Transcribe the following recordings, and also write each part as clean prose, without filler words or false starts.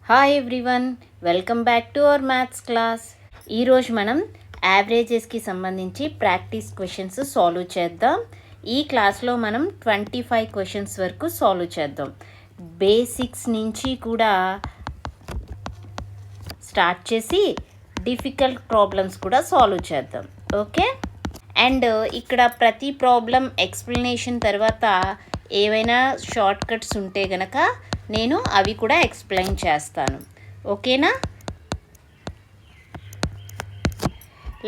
Hi everyone, welcome back to our maths class. ఈరోజు మనం యావరేజెస్కి సంబంధించి ప్రాక్టీస్ క్వశ్చన్స్ సాల్వ్ చేద్దాం. ఈ క్లాస్లో మనం 25 క్వశ్చన్స్ వరకు సాల్వ్ చేద్దాం. బేసిక్స్ నుంచి కూడా స్టార్ట్ చేసి డిఫికల్ట్ ప్రాబ్లమ్స్ కూడా సాల్వ్ చేద్దాం. ఓకే, అండ్ ఇక్కడ ప్రతి ప్రాబ్లం ఎక్స్ప్లెనేషన్ తర్వాత ఏవైనా షార్ట్ కట్స్ ఉంటే గనక నేను అవి కూడా ఎక్స్ప్లెయిన్ చేస్తాను. ఓకేనా?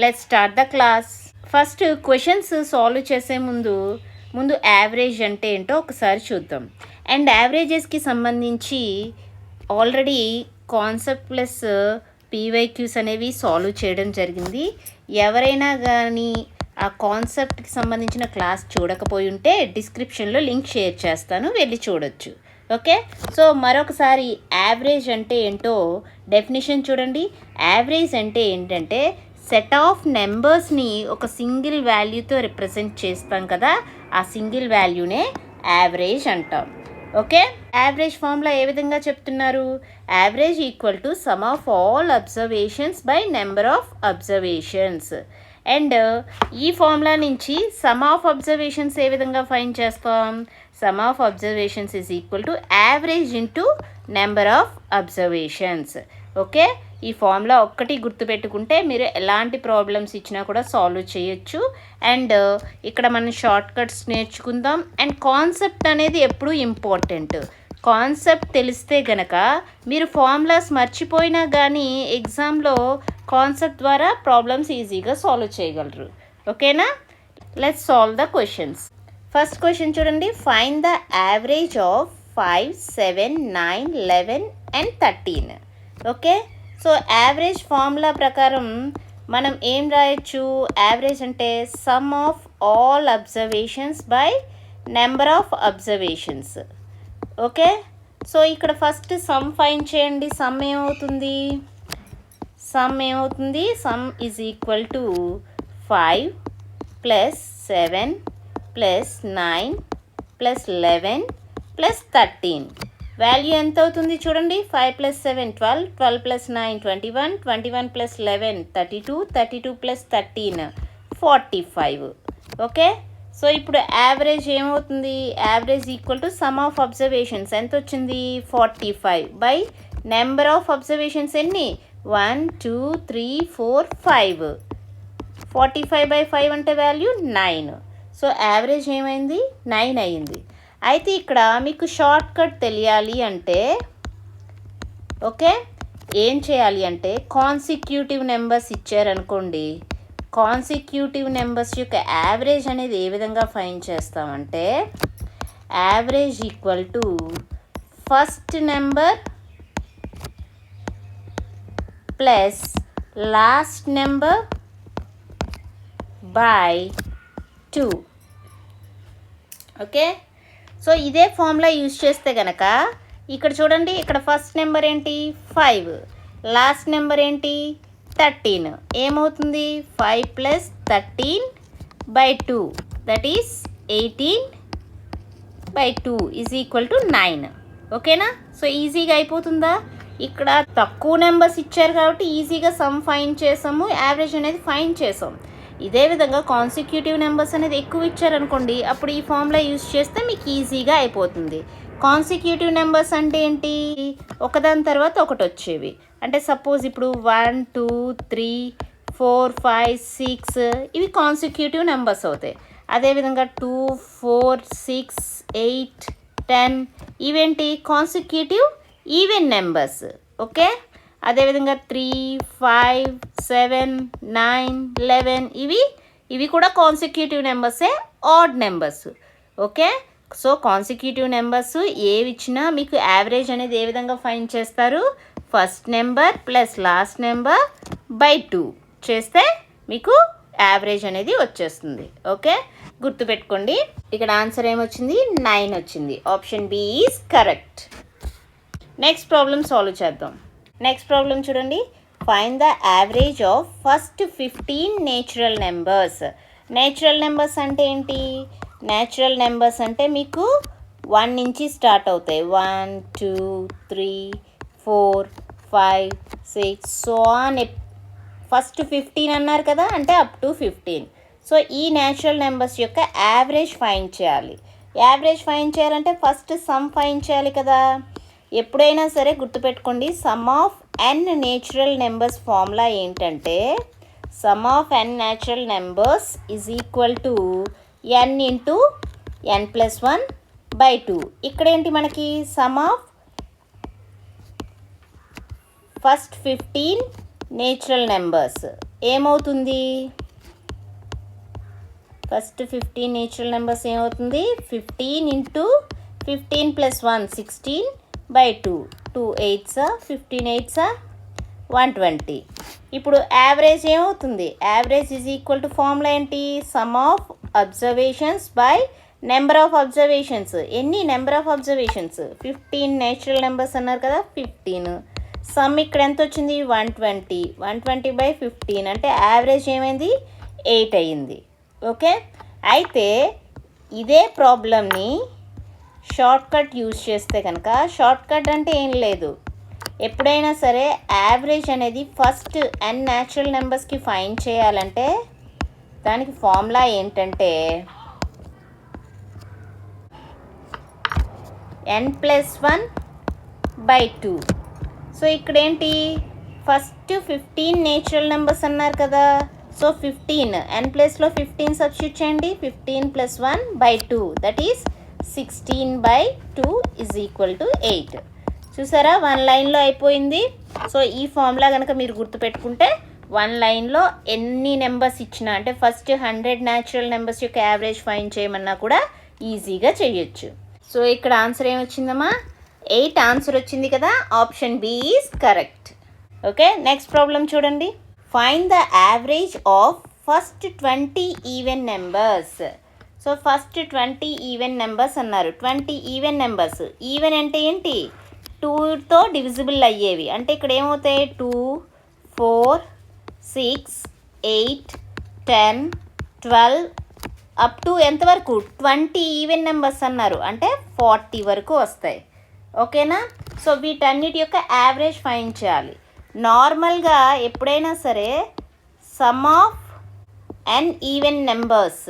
Let's start the class. First questions solve చేసే ముందు యావరేజ్ అంటే ఏంటో ఒకసారి చూద్దాం. అండ్ యావరేజెస్కి సంబంధించి ఆల్రెడీ కాన్సెప్ట్ ప్లస్ పీవైక్యూస్ అనేవి సాల్వ్ చేయడం జరిగింది. ఎవరైనా కానీ ఆ కాన్సెప్ట్కి సంబంధించిన క్లాస్ చూడకపోయి ఉంటే డిస్క్రిప్షన్లో లింక్ షేర్ చేస్తాను, వెళ్ళి చూడొచ్చు. ఓకే, సో మరొకసారి యావరేజ్ అంటే ఏంటో డెఫినేషన్ చూడండి. యావరేజ్ అంటే ఏంటంటే సెట్ ఆఫ్ నెంబర్స్ని ఒక సింగిల్ వాల్యూతో రిప్రజెంట్ చేస్తాం కదా, ఆ సింగిల్ వాల్యూనే యావరేజ్ అంటాం. ఓకే, యావరేజ్ ఫార్ములా ఏ విధంగా చెప్తున్నారు? Average equal to some of all observations by number of observations. And ఈ ఫార్ములా నుంచి సమ్ ఆఫ్ అబ్జర్వేషన్స్ ఏ విధంగా ఫైండ్ చేస్తాం? Some of observations is equal to average into number of observations. Okay, ఈ formula ఒక్కటి గుర్తుపెట్టుకుంటే మీరు ఎలాంటి ప్రాబ్లమ్స్ ఇచ్చినా కూడా సాల్వ్ చేయొచ్చు. అండ్ ఇక్కడ మనం షార్ట్ కట్స్ నేర్చుకుందాం. అండ్ కాన్సెప్ట్ అనేది ఎప్పుడూ ఇంపార్టెంట్. కాన్సెప్ట్ తెలిస్తే గనక మీరు ఫార్ములాస్ మర్చిపోయినా కానీ ఎగ్జామ్లో కాన్సెప్ట్ ద్వారా ప్రాబ్లమ్స్ ఈజీగా సాల్వ్ చేయగలరు. ఓకేనా? Let's solve the questions. First question చూడండి. Find the average of 5, 7, 9, 11 and 13. Okay, so average formula ప్రకారం మనం ఏం రాయొచ్చు? యావరేజ్ అంటే sum of all observations by number of observations. Okay, so ఇక్కడ ఫస్ట్ సమ్ ఫైండ్ చేయండి. సమ్ ఏమవుతుంది? Sum is equal to 5 plus 7 plus 9 plus 11 plus 13. Value ఎంత అవుతుంది చూడండి. 5 plus 7 12, 12 plus 9 21, 21 plus 11 32, 32 plus 13 45. Okay, so ఇప్పుడు యావరేజ్ ఏమవుతుంది? Average equal to some of observations ఎంత వచ్చింది? 45 బై నెంబర్ ఆఫ్ అబ్జర్వేషన్స్ ఎన్ని? 1 2 3 4 5. 45 బై 5 అంటే వాల్యూ 9. సో యావరేజ్ ఏమైంది? 9 అయ్యింది. అయితే ఇక్కడ మీకు షార్ట్ కట్ తెలియాలి అంటే ఓకే, ఏం చేయాలి అంటే కాన్సిక్యూటివ్ నెంబర్స్ ఇచ్చారనుకోండి, కాన్సిక్యూటివ్ నెంబర్స్ యొక్క యావరేజ్ అనేది ఏ విధంగా ఫైండ్ చేస్తామంటే average equal to first number plus last number by 2. Okay, so ఇదే ఫార్ములా యూజ్ చేస్తే కనుక ఇక్కడ చూడండి, ఇక్కడ ఫస్ట్ నెంబర్ ఏంటి? 5, లాస్ట్ నెంబర్ ఏంటి? 13. ఏమవుతుంది? 5 plus 13 by 2 that is 18 by 2 is equal to 9. ఓకేనా? సో ఈజీగా అయిపోతుందా? ఇక్కడ తక్కువ నెంబర్స్ ఇచ్చారు కాబట్టి ఈజీగా సమ్ ఫైండ్ చేసాము, యావరేజ్ అనేది ఫైండ్ చేసాం. ఇదే విధంగా కాన్సిక్యూటివ్ నెంబర్స్ అనేది ఎక్కువ ఇచ్చారనుకోండి, అప్పుడు ఈ ఫార్ములా యూజ్ చేస్తే మీకు ఈజీగా అయిపోతుంది. కాన్సిక్యూటివ్ నెంబర్స్ అంటే ఏంటి? ఒకదాని తర్వాత ఒకటి వచ్చేవి. అంటే సపోజ్ ఇప్పుడు 1 2 3 4 5 6 ఇవి కాన్సిక్యూటివ్ నెంబర్స్ అవుతాయి. అదేవిధంగా 2 4 6 8 10 ఇవేంటి? Consecutive even numbers. ఓకే, అదేవిధంగా 3 5 7 9 11 ఇవి కూడా కాన్సిక్యూటివ్ నెంబర్సే, odd numbers. Okay, so consecutive numbers ఏవి ఇచ్చినా మీకు యావరేజ్ అనేది ఏ విధంగా ఫైండ్ చేస్తారు? First number plus last number by 2 చేస్తే మీకు యావరేజ్ అనేది వచ్చేస్తుంది. ఓకే, గుర్తుపెట్టుకోండి. ఇక్కడ ఆన్సర్ ఏమొచ్చింది? 9 వచ్చింది. Option B is correct. Next problem solve చేద్దాం. నెక్స్ట్ ప్రాబ్లం చూడండి. Find the average of first 15 natural numbers. Natural numbers అంటే ఏంటి? నేచురల్ నెంబర్స్ అంటే మీకు 1 నుంచి స్టార్ట్ అవుతాయి. 1 2 3 4, 5, 6 సో ఆన్. ఫస్ట్ 15 అన్నారు కదా, అంటే అప్ టు 15. సో ఈ న్యాచురల్ నెంబర్స్ యొక్క యావరేజ్ ఫైండ్ చేయాలి. యావరేజ్ ఫైండ్ చేయాలంటే ఫస్ట్ సమ్ ఫైండ్ చేయాలి కదా. ఎప్పుడైనా సరే గుర్తుపెట్టుకోండి, sum of n natural numbers formula ఏంటంటే sum of n natural numbers is equal to n into n+1/2. ఇక్కడ ఏంటి మనకి sum of first 15 natural numbers ఏమవుతుంది, ఫస్ట్ 15 నేచురల్ నెంబర్స్ ఏమవుతుంది 15 ఇంటూ 15 + 1 16/2. 2 8s 15 8s 120. ఇప్పుడు యావరేజ్ ఏమవుతుంది, average is equal to formula ఏంటి, sum of observations by number of observations. ఎన్ని number of observations 15 natural numbers అన్నారు కదా, 15. సమ్ ఇక్కడ ఎంత వచ్చింది 120. 120/15 అంటే యావరేజ్ ఏమైంది 8 అయ్యింది. ఓకే, అయితే ఇదే ప్రాబ్లమ్ని షార్ట్ కట్ యూజ్ చేస్తే కనుక, షార్ట్ కట్ అంటే ఏం లేదు, ఎప్పుడైనా సరే యావరేజ్ అనేది ఫస్ట్ n న్యాచురల్ నెంబర్స్కి ఫైండ్ చేయాలంటే దానికి ఫార్ములా ఏంటంటే n+1/2. సో ఇక్కడ ఏంటి ఫస్ట్ 15 నేచురల్ నెంబర్స్ అన్నారు కదా, సో 15 n ప్లేస్లో 15 సబ్స్టిట్యూట్ చేయండి. 15 + 1/2 that is 16/2 is equal to 8. చూసారా, 1 లైన్లో అయిపోయింది. సో ఈ ఫార్ములా కనుక మీరు గుర్తుపెట్టుకుంటే 1 లైన్లో ఎన్ని నెంబర్స్ ఇచ్చినా, అంటే ఫస్ట్ 100 న్యాచురల్ నెంబర్స్ యొక్క యావరేజ్ ఫైండ్ చేయమన్నా కూడా ఈజీగా చేయొచ్చు. సో ఇక్కడ ఆన్సర్ ఏమొచ్చిందమ్మా 8 ఆన్సర్ వచ్చింది కదా, option B is correct. Okay, next problem చూడండి. Find the average of first 20 even numbers. So first 20 even numbers అన్నారు. 20 ఈవెన్ నెంబర్స్, ఈవెన్ అంటే ఏంటి 2తో డివిజిబుల్ అయ్యేవి. అంటే ఇక్కడ ఏమవుతాయి 2, 4, 6, 8, 10, 12 అప్ టు ఎంతవరకు 20 ఈవెన్ నెంబర్స్ అన్నారు, అంటే 40 వరకు వస్తాయి. ఓకేనా, సో వీటన్నిటి యొక్క యావరేజ్ ఫైండ్ చేయాలి. నార్మల్గా ఎప్పుడైనా సరే some of n even numbers,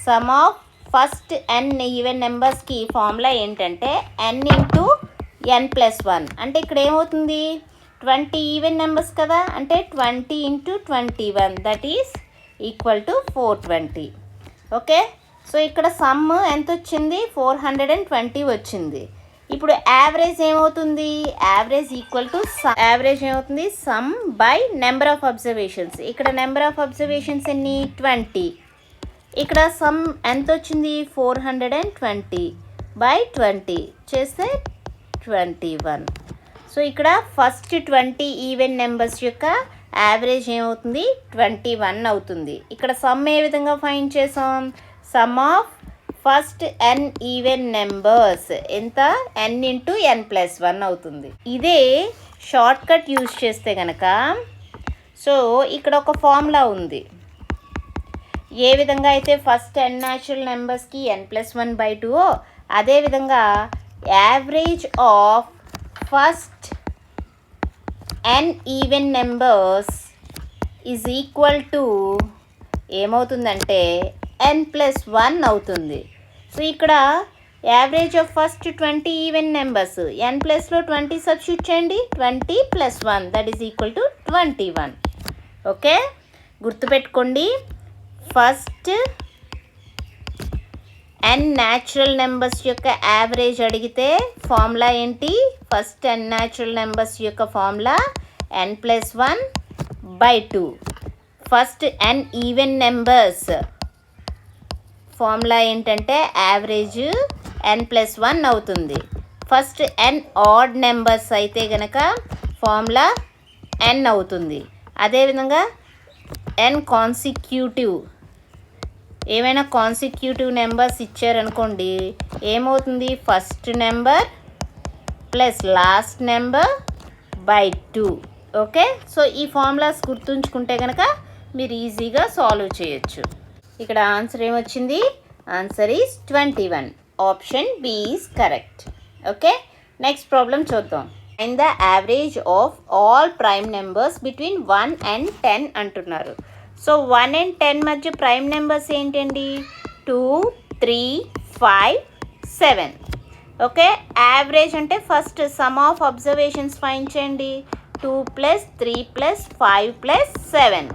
some of first n even నెంబర్స్కి ఫార్ములా ఏంటంటే n ఇంటూ n+1. అంటే ఇక్కడ ఏమవుతుంది 20 ఈవెన్ నెంబర్స్ కదా, అంటే 20 into 21 that is equal to 420. Okay, so ఇక్కడ సమ్ ఎంత వచ్చింది 420 వచ్చింది. ఇప్పుడు యావరేజ్ ఏమవుతుంది, యావరేజ్ ఈక్వల్ టు యావరేజ్ ఏమవుతుంది sum by number of observations. ఇక్కడ నెంబర్ ఆఫ్ అబ్జర్వేషన్స్ ఎన్ని 20. ఇక్కడ సమ్ ఎంత వచ్చింది 420/20 చేస్తే 21. సో ఇక్కడ ఫస్ట్ 20 ఈవెన్ నెంబర్స్ యొక్క యావరేజ్ ఏమవుతుంది 21 అవుతుంది. ఇక్కడ సమ్ ఏ విధంగా ఫైండ్ చేసాం, some of first n even numbers ఎంత n ఇంటూ n+1 అవుతుంది. ఇదే షార్ట్ కట్ యూజ్ చేస్తే కనుక, సో ఇక్కడ ఒక ఫార్ములా ఉంది. ఏ విధంగా అయితే ఫస్ట్ n న్యాచురల్ నెంబర్స్కి n+1/2 అదేవిధంగా average of first n even numbers is equal to ఏమవుతుందంటే n+1 అవుతుంది. సో ఇక్కడ average of first 20 even numbers n ప్లస్లో 20 సబ్స్టిట్యూట్ చేయండి. 20 + 1 that is equal to 21. Okay, గుర్తుపెట్టుకోండి, ఫస్ట్ n న్యాచురల్ నెంబర్స్ యొక్క average అడిగితే ఫార్ములా ఏంటి, ఫస్ట్ n న్యాచురల్ నెంబర్స్ యొక్క formula n+1/2. First n even numbers formula ఏంటంటే యావరేజ్ n+1 అవుతుంది. First n odd numbers అయితే కనుక ఫార్ములా n అవుతుంది. అదేవిధంగా n కాన్సిక్యూటివ్, ఏమైనా కాన్సిక్యూటివ్ నెంబర్స్ ఇచ్చారనుకోండి ఏమవుతుంది, first number plus last number by 2. Okay, so ఈ ఫార్ములాస్ గుర్తుంచుకుంటే కనుక మీరు ఈజీగా సాల్వ్ చేయొచ్చు. ఇక్కడ ఆన్సర్ ఏమొచ్చింది, answer is 21. Option B is correct. Okay, next problem చూద్దాం. And the average of all prime numbers between 1 and 10 అంటున్నారు. సో 1 and 10 మధ్య ప్రైమ్ నెంబర్స్ ఏంటండి? 2, 3, 5, 7. ఓకే, యావరేజ్ అంటే first some of observations find చేయండి. 2 + 3 + 5 + 7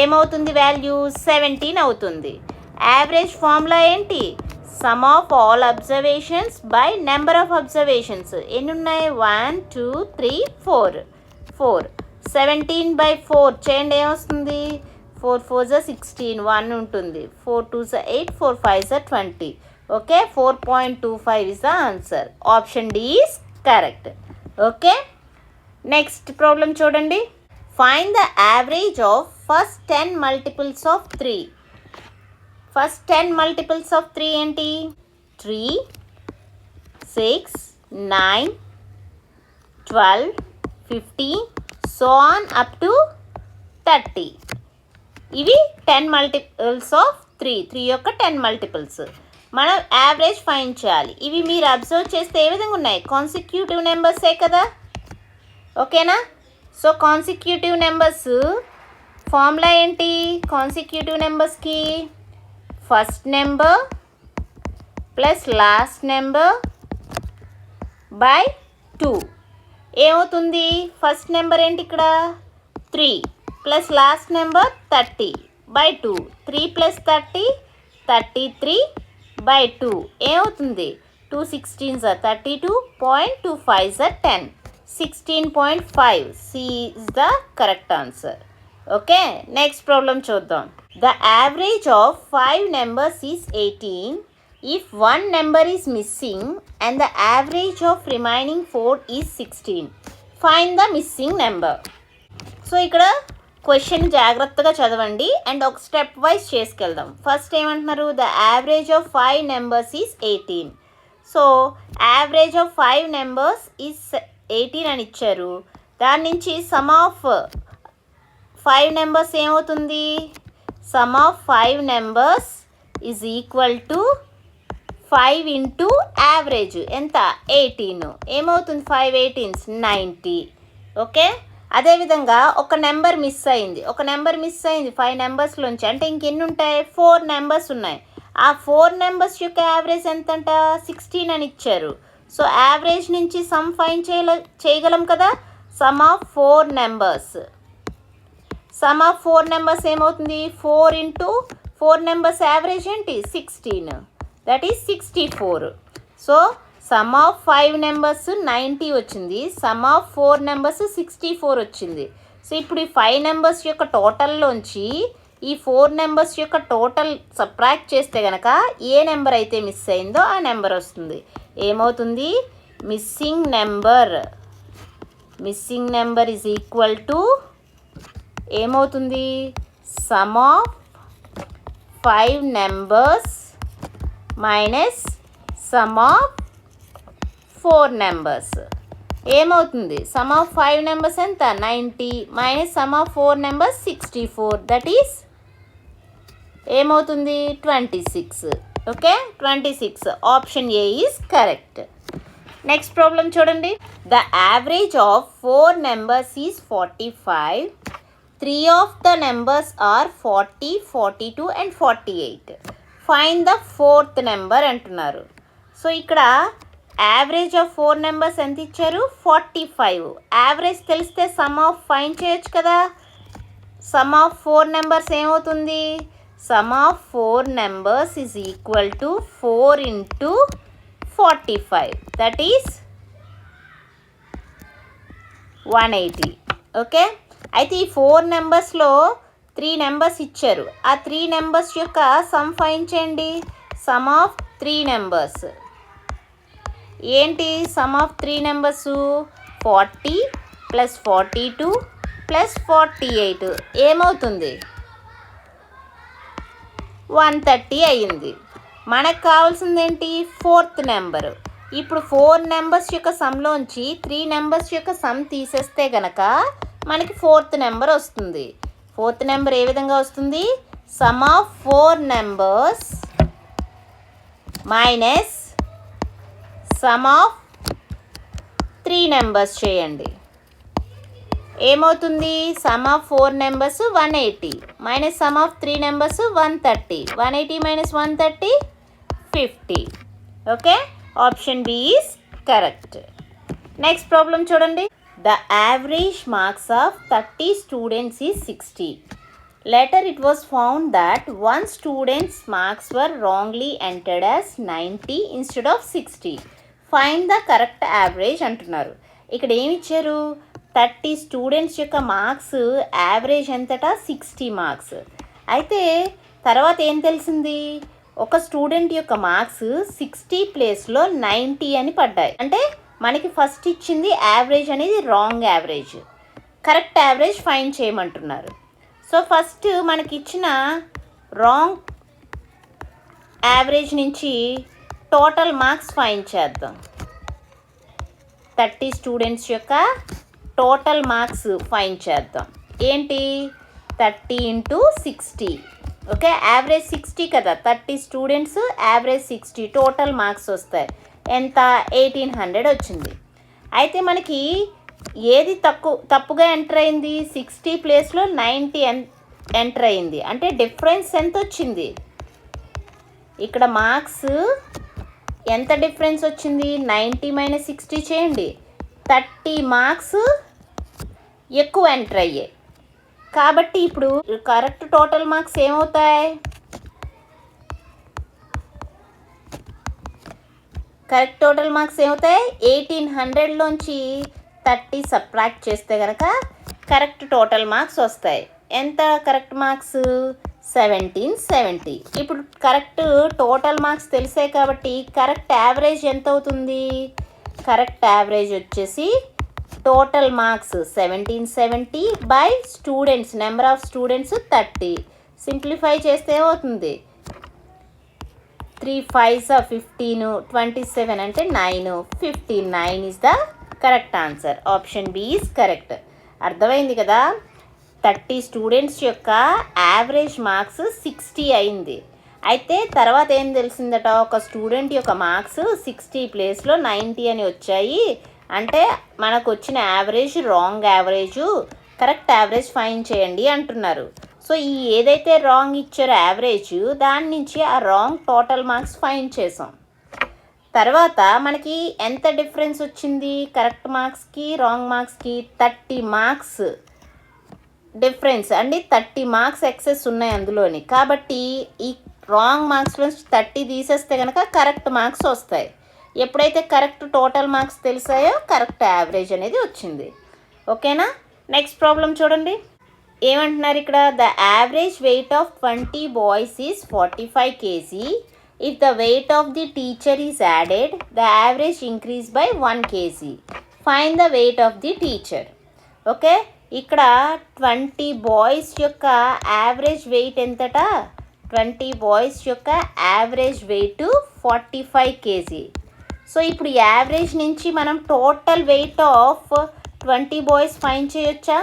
ఏమవుతుంది? వాల్యూ 17 అవుతుంది. Average formula ఏంటి? Sum of all observations by number of observations. ఎన్ని ఉన్నాయి? 1, 2, 3, 4. 17/4 చేయండి, ఏమొస్తుంది? 4 4s 16, 1 ఉంటుంది. 4 2s 8, 4 5s 20. Okay, 4.25 is the answer. Option D is correct. Okay, next problem చూడండి. Find the average of first 10 multiples of 3. First 10 multiples of 3 ఏంటి? 3, 6, 9, 12, 15 so on up to 30. ఇవి 10 multiples of 3. 3 యొక్క 10 multiples. మనం average find చేయాలి. ఇవి మీరు observe చేస్తే ఏ విధంగా ఉన్నాయి? కాన్సిక్యూటివ్ నెంబర్సే కదా. ఓకేనా? సో కాన్సిక్యూటివ్ నెంబర్స్ ఫార్ములా ఏంటి? కాన్సిక్యూటివ్ నెంబర్స్కి first number plus last number by 2 ఏమవుతుంది? ఫస్ట్ నెంబర్ ఏంటి ఇక్కడ? 3 ప్లస్ లాస్ట్ నెంబర్ 30/2. 3 + 30 33/2 ఏమవుతుంది? 2 16s 32, 0.25s 10. 16.5. C is the correct answer. Okay, next problem చూద్దాం. The average of 5 numbers is 18 if 1 number is missing and the average of remaining 4 is 16. Find the missing number. So ఇక్కడ question జాగ్రత్తగా చదవండి and ఒక step wise చేసుకెళ్దాం. First ఏమంటున్నారు? The average of 5 numbers is 18. So average of 5 numbers is 18 అని ఇచ్చారు. దాని నుంచి some of 5 numbers ఏమవుతుంది? Sum of 5 numbers is equal to 5 into average ఎంత? 18. ఏమవుతుంది? 5 18s 90. ఓకే, అదేవిధంగా ఒక నెంబర్ మిస్ అయింది. 5 నెంబర్స్లోంచి, అంటే ఇంకెన్ని ఉంటాయి? 4 numbers ఉన్నాయి. ఆ 4 numbers యొక్క యావరేజ్ ఎంతంట? 16 అని ఇచ్చారు. సో యావరేజ్ నుంచి సమ్ ఫైండ్ చేయగలం కదా. Some of 4 numbers. Some of 4 numbers ఏమవుతుంది? 4 ఇంటూ 4 numbers యావరేజ్ ఏంటి? 16. That is 64. So some of 5 numbers 90 వచ్చింది. సమ్ ఆఫ్ 4 numbers 64 వచ్చింది. సో ఇప్పుడు ఈ 5 numbers యొక్క టోటల్లోంచి ఈ 4 numbers యొక్క టోటల్ సబ్ట్రాక్ట్ చేస్తే కనుక ఏ నెంబర్ అయితే మిస్ అయిందో ఆ నెంబర్ వస్తుంది. ఏమవుతుంది? Missing number is equal to ఏమవుతుంది? Sum of 5 numbers minus sum of 4 numbers. ఏమవుతుంది? సమ్ ఆఫ్ 5 numbers ఎంత? 90 minus sum of 4 numbers 64. That is ఏమవుతుంది? 26. Okay, 26. Option A is correct. Next problem చూడండి. The average of 4 numbers is 45. 3 of the numbers are 40, 42 and 48. Find the 4th number అంటున్నారు. So ఇక్కడ average of 4 numbers ఎంత ఇచ్చారు? 45. Average తెలిస్తే some of find చేయొచ్చు కదా. Some of 4 numbers ఏమవుతుంది? Sum of 4 numbers is equal to 4 into 45. That is 180. Okay, అయితే ఈ 4 numbers-లో 3 numbers ఇచ్చారు. ఆ 3 numbers యొక్క సమ్ ఫైండ్ చేయండి. సమ్ ఆఫ్ 3 numbers ఏంటి? సమ్ ఆఫ్ 3 numbers 40 + 42 + 48 ఏమవుతుంది? 130 అయ్యింది. మనకు కావాల్సింది ఏంటి? 4th number. ఇప్పుడు 4 numbers యొక్క సమ్లోంచి 3 numbers యొక్క సమ్ తీసేస్తే గనక మనకి 4th number వస్తుంది. 4th number ఏ విధంగా వస్తుంది? Sum of 4 numbers minus sum of 3 numbers చేయండి. ఏమవుతుంది? Sum of 4 numbers 180 minus sum of 3 numbers 130. 180 minus 130 50. Okay, option B is correct. Next problem చూడండి. The average marks of 30 students is 60. Later it was found that one student's marks were wrongly entered as 90 instead of 60. Find the correct average అంటున్నారు. ఇక్కడ ఏమి ఇచ్చారు? 30 students యొక్క marks average ఎంతట 60 marks. అయితే తర్వాత ఏం తెలిసింది? ఒక స్టూడెంట్ యొక్క మార్క్స్ 60 ప్లేస్లో 90 అని పడ్డాయి. అంటే మనకి ఫస్ట్ ఇచ్చింది యావరేజ్ అనేది wrong average. Correct average find చేయమంటున్నారు. సో ఫస్ట్ మనకి ఇచ్చిన రాంగ్ యావరేజ్ నుంచి టోటల్ మార్క్స్ ఫైండ్ చేద్దాం. 30 స్టూడెంట్స్ యొక్క టోటల్ మార్క్స్ ఫైండ్ చేద్దాం. ఏంటి? 30 ఇంటూ 60. ఓకే, యావరేజ్ 60 కదా, 30 స్టూడెంట్స్ యావరేజ్ 60, టోటల్ మార్క్స్ వస్తాయి. ఎంత? 1800 వచ్చింది. అయితే మనకి ఏది తప్పుగా ఎంటర్ అయింది? 60 ప్లేస్లో 90 ఎంటర్ అయింది. అంటే డిఫరెన్స్ ఎంత వచ్చింది? ఇక్కడ మార్క్స్ ఎంత డిఫరెన్స్ వచ్చింది? 90 మైనస్ 60 చేయండి. 30 మార్క్స్ ఎక్కువ ఎంటర్ అయ్యాయి. కాబట్టి ఇప్పుడు కరెక్ట్ టోటల్ మార్క్స్ ఏమవుతాయి? కరెక్ట్ టోటల్ మార్క్స్ ఏమవుతాయి? 1800లోంచి 30 సబ్ట్రాక్ట్ చేస్తే కనుక కరెక్ట్ టోటల్ మార్క్స్ వస్తాయి. ఎంత కరెక్ట్ మార్క్స్? 1770. ఇప్పుడు కరెక్ట్ టోటల్ మార్క్స్ తెలిసాయి కాబట్టి కరెక్ట్ యావరేజ్ ఎంత అవుతుంది? కరెక్ట్ యావరేజ్ వచ్చేసి total marks 1770 by students, number of students 30. Simplify చేస్తే ఏమవుతుంది? 3 5s 15, 27 అంటే 9, 59 is the correct answer. Option B is correct. అర్థమైంది కదా? 30 స్టూడెంట్స్ యొక్క యావరేజ్ మార్క్స్ 60 అయింది. అయితే తర్వాత ఏం తెలిసిందట? ఒక స్టూడెంట్ యొక్క మార్క్స్ 60 ప్లేస్లో 90 అని వచ్చాయి. అంటే మనకు వచ్చిన average wrong average, correct average find చేయండి అంటున్నారు. సో ఈ ఏదైతే రాంగ్ ఇచ్చారో యావరేజ్, దాని నుంచి ఆ రాంగ్ టోటల్ మార్క్స్ ఫైండ్ చేసాం. తర్వాత మనకి ఎంత డిఫరెన్స్ వచ్చింది కరెక్ట్ మార్క్స్కి రాంగ్ మార్క్స్కి? 30 మార్క్స్ డిఫరెన్స్ అండి. 30 మార్క్స్ ఎక్సెస్ ఉన్నాయి అందులోని. కాబట్టి ఈ రాంగ్ మార్క్స్లో 30 తీసేస్తే కనుక కరెక్ట్ మార్క్స్ వస్తాయి. ఎప్పుడైతే కరెక్ట్ టోటల్ మార్క్స్ తెలిసాయో కరెక్ట్ యావరేజ్ అనేది వచ్చింది. ఓకేనా? నెక్స్ట్ ప్రాబ్లం చూడండి. ఏమంటున్నారు ఇక్కడ? The average weight of 20 boys is 45 kg. If the weight of the teacher is added, the average increase by 1 kg. Find the weight of the teacher. Okay, ఇక్కడ 20 boys యొక్క average weight ఎంతట? 20 boys యొక్క average wait 45 kg. So ఇప్పుడు average నుంచి మనం total weight of 20 boys find చేయొచ్చా?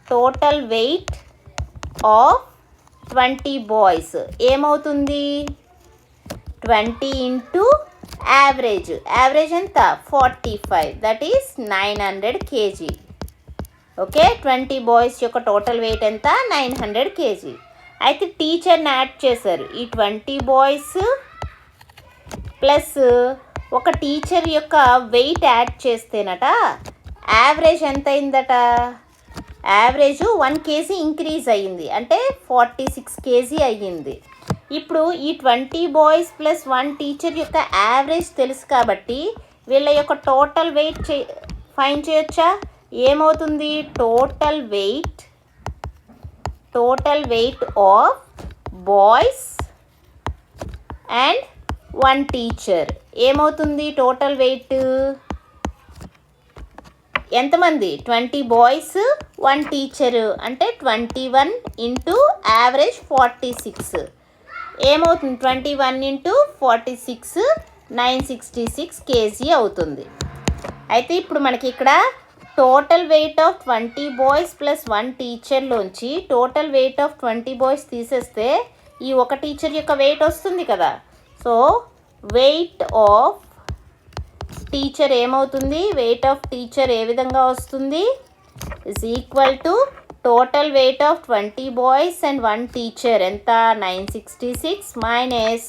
Total weight of 20 boys ఏమవుతుంది? 20 into average. Average ఎంత? 45, that is 900 kg. Okay, 20 boys యొక్క టోటల్ వెయిట్ ఎంత? 900 kg. అయితే టీచర్ని యాడ్ చేశారు. ఈ 20 బాయ్స్ ప్లస్ ఒక టీచర్ యొక్క వెయిట్ యాడ్ చేస్తేనట యావరేజ్ ఎంత అయిందట? యావరేజ్ 1 kg ఇంక్రీజ్ అయ్యింది. అంటే 46 kg అయ్యింది. ఇప్పుడు ఈ 20 బాయ్స్ ప్లస్ 1 టీచర్ యొక్క యావరేజ్ తెలుసు కాబట్టి వీళ్ళ యొక్క టోటల్ వెయిట్ ఫైండ్ చేయొచ్చా? ఏమవుతుంది? Total weight of boys and 1 teacher ఏమవుతుంది? టోటల్ వెయిట్ ఎంతమంది? 20 బాయ్స్ 1 టీచర్ అంటే 21 ఇంటూ యావరేజ్ 46 ఏమవుతుంది? 21 ఇంటూ 46 966 kg అవుతుంది. అయితే ఇప్పుడు మనకి ఇక్కడ total weight of 20 boys plus 1 టీచర్లోంచి టోటల్ వెయిట్ ఆఫ్ 20 బాయ్స్ తీసేస్తే ఈ ఒక టీచర్ యొక్క వెయిట్ వస్తుంది కదా. సో వెయిట్ ఆఫ్ టీచర్ ఏమవుతుంది, వెయిట్ ఆఫ్ టీచర్ ఏ విధంగా వస్తుంది, is equal to total weight of 20 boys and 1 teacher ఎంత 966 మైనస్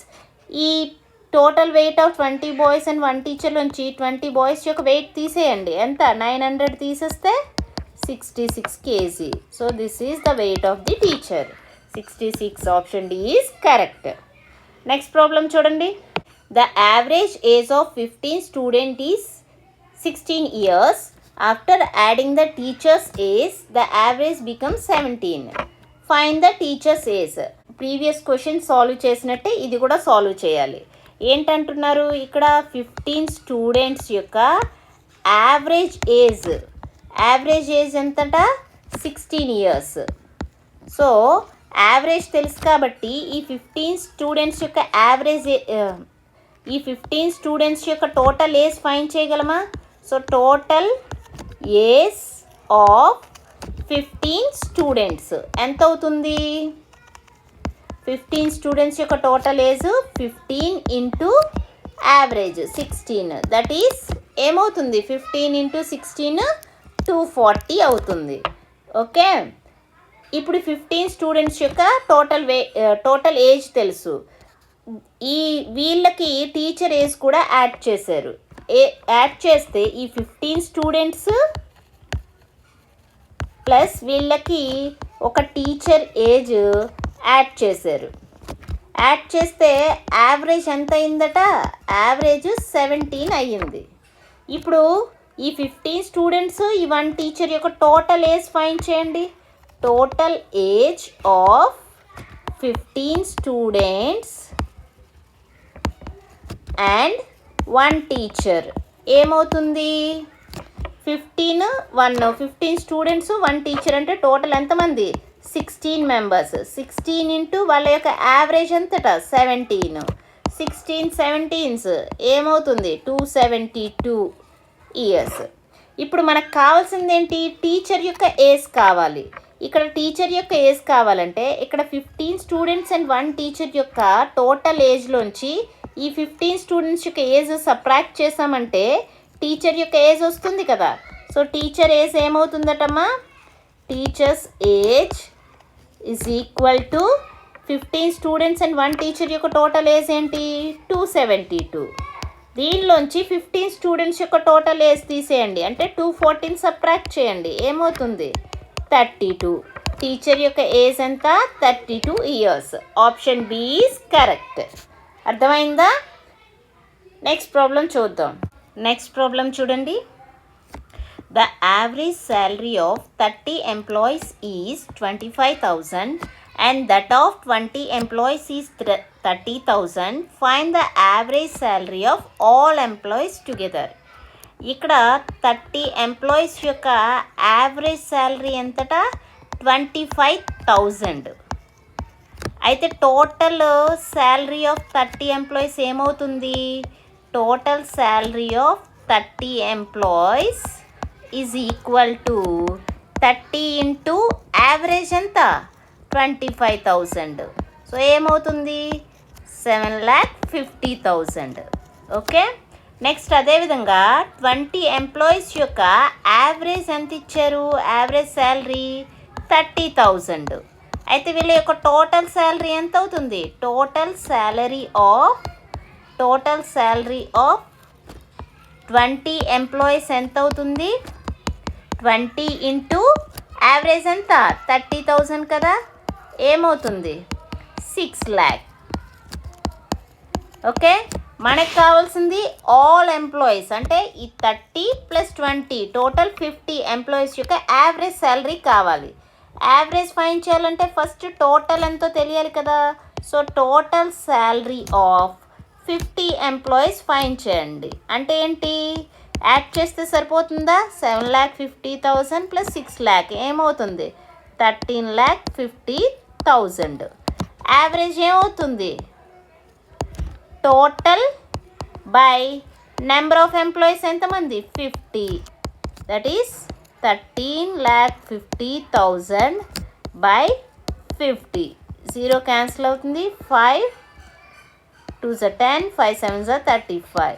ఈ total weight of 20 boys and 1 teacher నుంచి 20 బాయ్స్ యొక్క వెయిట్ తీసేయండి, ఎంత 900 తీసేస్తే 66 kg. So this is the weight of the teacher. 66 option D is correct. Next problem చూడండి. The average age of 15 student is 16 years. After adding the teacher's age, the average becomes 17. Find the teacher's age. Previous question solve చేసినట్టే ఇది కూడా solve చేయాలి. ఏంటంటున్నారు ఇక్కడ 15 students యొక్క average age ఎంతట 16 years. So average తెలుసు కాబట్టి ఈ 15 స్టూడెంట్స్ యొక్క ఈ 15 స్టూడెంట్స్ యొక్క టోటల్ ఏజ్ ఫైండ్ చేయగలమా? So total age of 15 students ఎంత అవుతుంది? 15 స్టూడెంట్స్ యొక్క total age 15 into average 16, that is ఏమవుతుంది 15 ఇంటూ 16 240 అవుతుంది. ఓకే, ఇప్పుడు 15 స్టూడెంట్స్ యొక్క టోటల్ ఏజ్ తెలుసు. ఈ వీళ్ళకి టీచర్ ఏజ్ కూడా యాడ్ చేశారు. యాడ్ చేస్తే ఈ 15 స్టూడెంట్స్ ప్లస్ వీళ్ళకి ఒక టీచర్ ఏజ్ యాడ్ చేశారు. యాడ్ చేస్తే యావరేజ్ ఎంత అయిందట? యావరేజ్ 17 అయ్యింది. ఇప్పుడు ఈ 15 స్టూడెంట్స్ ఈ 1 టీచర్ యొక్క టోటల్ ఏజ్ ఫైండ్ చేయండి. Total age of 15 students and 1 teacher ఏమవుతుంది? 15 స్టూడెంట్స్ 1 టీచర్ అంటే టోటల్ ఎంతమంది? 16 మెంబర్స్. 16 ఇంటూ వాళ్ళ యొక్క యావరేజ్ ఎంతట 17. 16 17s ఏమవుతుంది 272 years. ఇప్పుడు మనకు కావాల్సింది ఏంటి? టీచర్ యొక్క ఏజ్ కావాలి. ఇక్కడ టీచర్ యొక్క ఏజ్ కావాలంటే ఇక్కడ 15 స్టూడెంట్స్ అండ్ 1 టీచర్ యొక్క టోటల్ ఏజ్లోంచి ఈ 15 స్టూడెంట్స్ యొక్క ఏజ్ సబ్ట్రాక్ట్ చేసామంటే టీచర్ యొక్క ఏజ్ వస్తుంది కదా. సో టీచర్ ఏజ్ ఏమవుతుందటమ్మా? Teachers age is equal to 15 students and 1 teacher యొక్క టోటల్ ఏజ్ ఏంటి? 272. దీనిలోంచి 15 స్టూడెంట్స్ యొక్క టోటల్ ఏజ్ తీసేయండి, అంటే 214 సబ్ట్రాక్ట్ చేయండి, ఏమవుతుంది 32. టీచర్ యొక్క ఏజ్ ఎంత? 32 years. Option B is correct. అర్థమైందా? నెక్స్ట్ ప్రాబ్లం చూద్దాం. నెక్స్ట్ ప్రాబ్లం చూడండి. The average salary of 30 employees is 25,000 and that of 20 employees is 30,000. Find the average salary of all employees together. ఇక్కడ 30 employees యొక్క average salary ఎంతట? 25,000. అయితే total salary of 30 employees ఏమవుతుంది? Total salary of 30 employees is equal to 30 into average ఎంత? 25,000. So ఏమవుతుంది 7,50,000. Okay, next అదేవిధంగా 20 employees యొక్క average ఎంత ఇచ్చారు? Average salary 30,000. అయితే వీళ్ళ యొక్క టోటల్ శాలరీ ఎంత అవుతుంది? టోటల్ శాలరీ ఆఫ్ 20 ఎంప్లాయీస్ ఎంత అవుతుంది? 20 ఇంటూ యావరేజ్ ఎంత? 30,000 కదా, ఏమవుతుంది 6 lakh. ఓకే, మనకు కావాల్సింది ఆల్ ఎంప్లాయీస్ అంటే ఈ 30 + 20 టోటల్ 50 ఎంప్లాయీస్ యొక్క యావరేజ్ శాలరీ కావాలి. యావరేజ్ ఫైండ్ చేయాలంటే ఫస్ట్ టోటల్ ఎంతో తెలియాలి కదా. So total salary of 50 employees find చేయండి. అంటే ఏంటి? యాడ్ చేస్తే సరిపోతుందా? 7,50,000 + 6 lakh ఏమవుతుంది? 13,50,000. యావరేజ్ ఏమవుతుంది? Total by number of employees ఎంతమంది? 50. That is 13,50,000 by 50. 0 క్యాన్సిల్ అవుతుంది. 5 2 10, 5 7 35.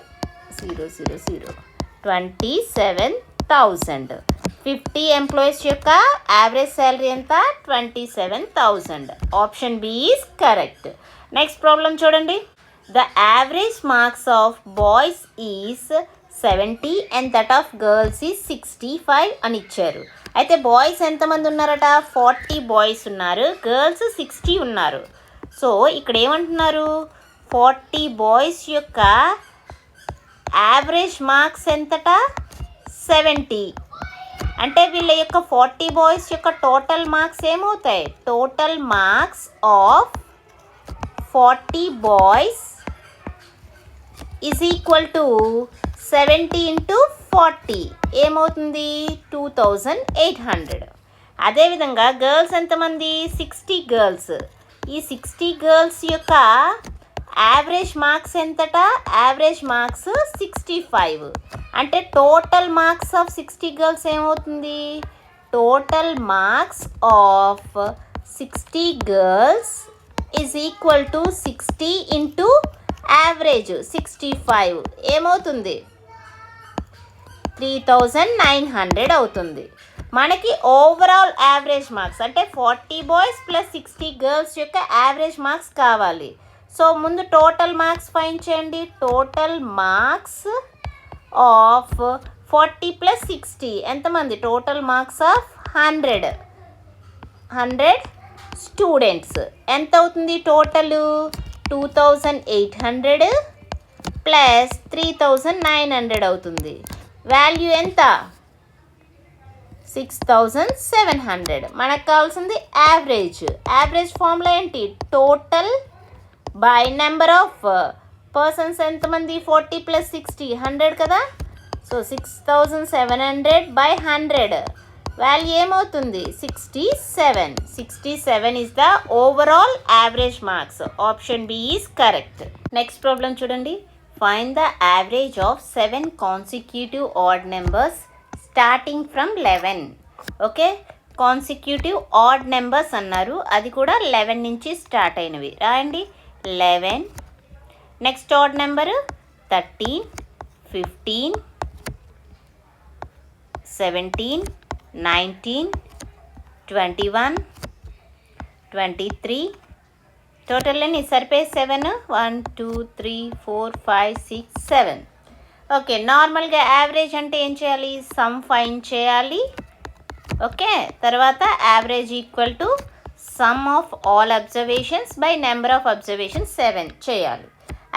27,000. 50 ఎంప్లాయీస్ యొక్క యావరేజ్ శాలరీ ఎంత? 27,000. Option B is correct. Next problem చూడండి. The average marks of boys is 70 and that of girls is 65 అని ఇచ్చారు. అయితే బాయ్స్ ఎంతమంది ఉన్నారట? 40 బాయ్స్ ఉన్నారు, గర్ల్స్ 60 ఉన్నారు. సో ఇక్కడ ఏమంటున్నారు? 40 బాయ్స్ యొక్క యావరేజ్ మార్క్స్ ఎంతట? 70. అంటే వీళ్ళ యొక్క 40 బాయ్స్ యొక్క టోటల్ మార్క్స్ ఏమవుతాయి? Total marks of 40 boys is equal to 70 into 40 ఏమవుతుంది? 2800. అదేవిధంగా గర్ల్స్ ఎంతమంది? 60 గర్ల్స్. ఈ 60 గర్ల్స్ యొక్క యావరేజ్ మార్క్స్ ఎంతట? Average marks 65. అంటే టోటల్ మార్క్స్ ఆఫ్ 60 గర్ల్స్ ఏమవుతుంది? Total marks of 60 girls is equal to 60 into average 65 ఏమవుతుంది? 3900 అవుతుంది. మనకి ఓవరాల్ యావరేజ్ మార్క్స్ అంటే 40 బాయ్స్ ప్లస్ 60 గర్ల్స్ యొక్క యావరేజ్ మార్క్స్ కావాలి. సో ముందు టోటల్ మార్క్స్ ఫైండ్ చేయండి. టోటల్ మార్క్స్ ఆఫ్ 40 ప్లస్ 60 ఎంతమంది? టోటల్ మార్క్స్ ఆఫ్ 100 స్టూడెంట్స్ ఎంత అవుతుంది? టోటల్ 2800 ప్లస్ 3900 అవుతుంది. వాల్యూ ఎంత? 6700. మనకు కావాల్సింది యావరేజ్. యావరేజ్ ఫార్ములా ఏంటి? Total by number of persons ఎంతమంది? 40 ప్లస్ 60 100 కదా. సో 6700 బై 100 వాల్యూ ఏమవుతుంది? 67. 67 is the overall average marks. Option B is correct. Next problem చూడండి. Find the average of 7 consecutive odd numbers starting from 11. Okay, consecutive odd numbers అన్నారు, అది కూడా 11 నుంచి start అయినవి. రాయండి. 11. Next odd number 13, 15, 17, 19, 21, 23. టోటల్ ఎన్ని? సరిపోయి 7. 1 2 3 4 5 6 7. ఓకే, నార్మల్గా యావరేజ్ అంటే ఏం చేయాలి? సమ్ ఫైండ్ చేయాలి. ఓకే, తర్వాత average equal to some of all observations by number of observations 7 చేయాలి.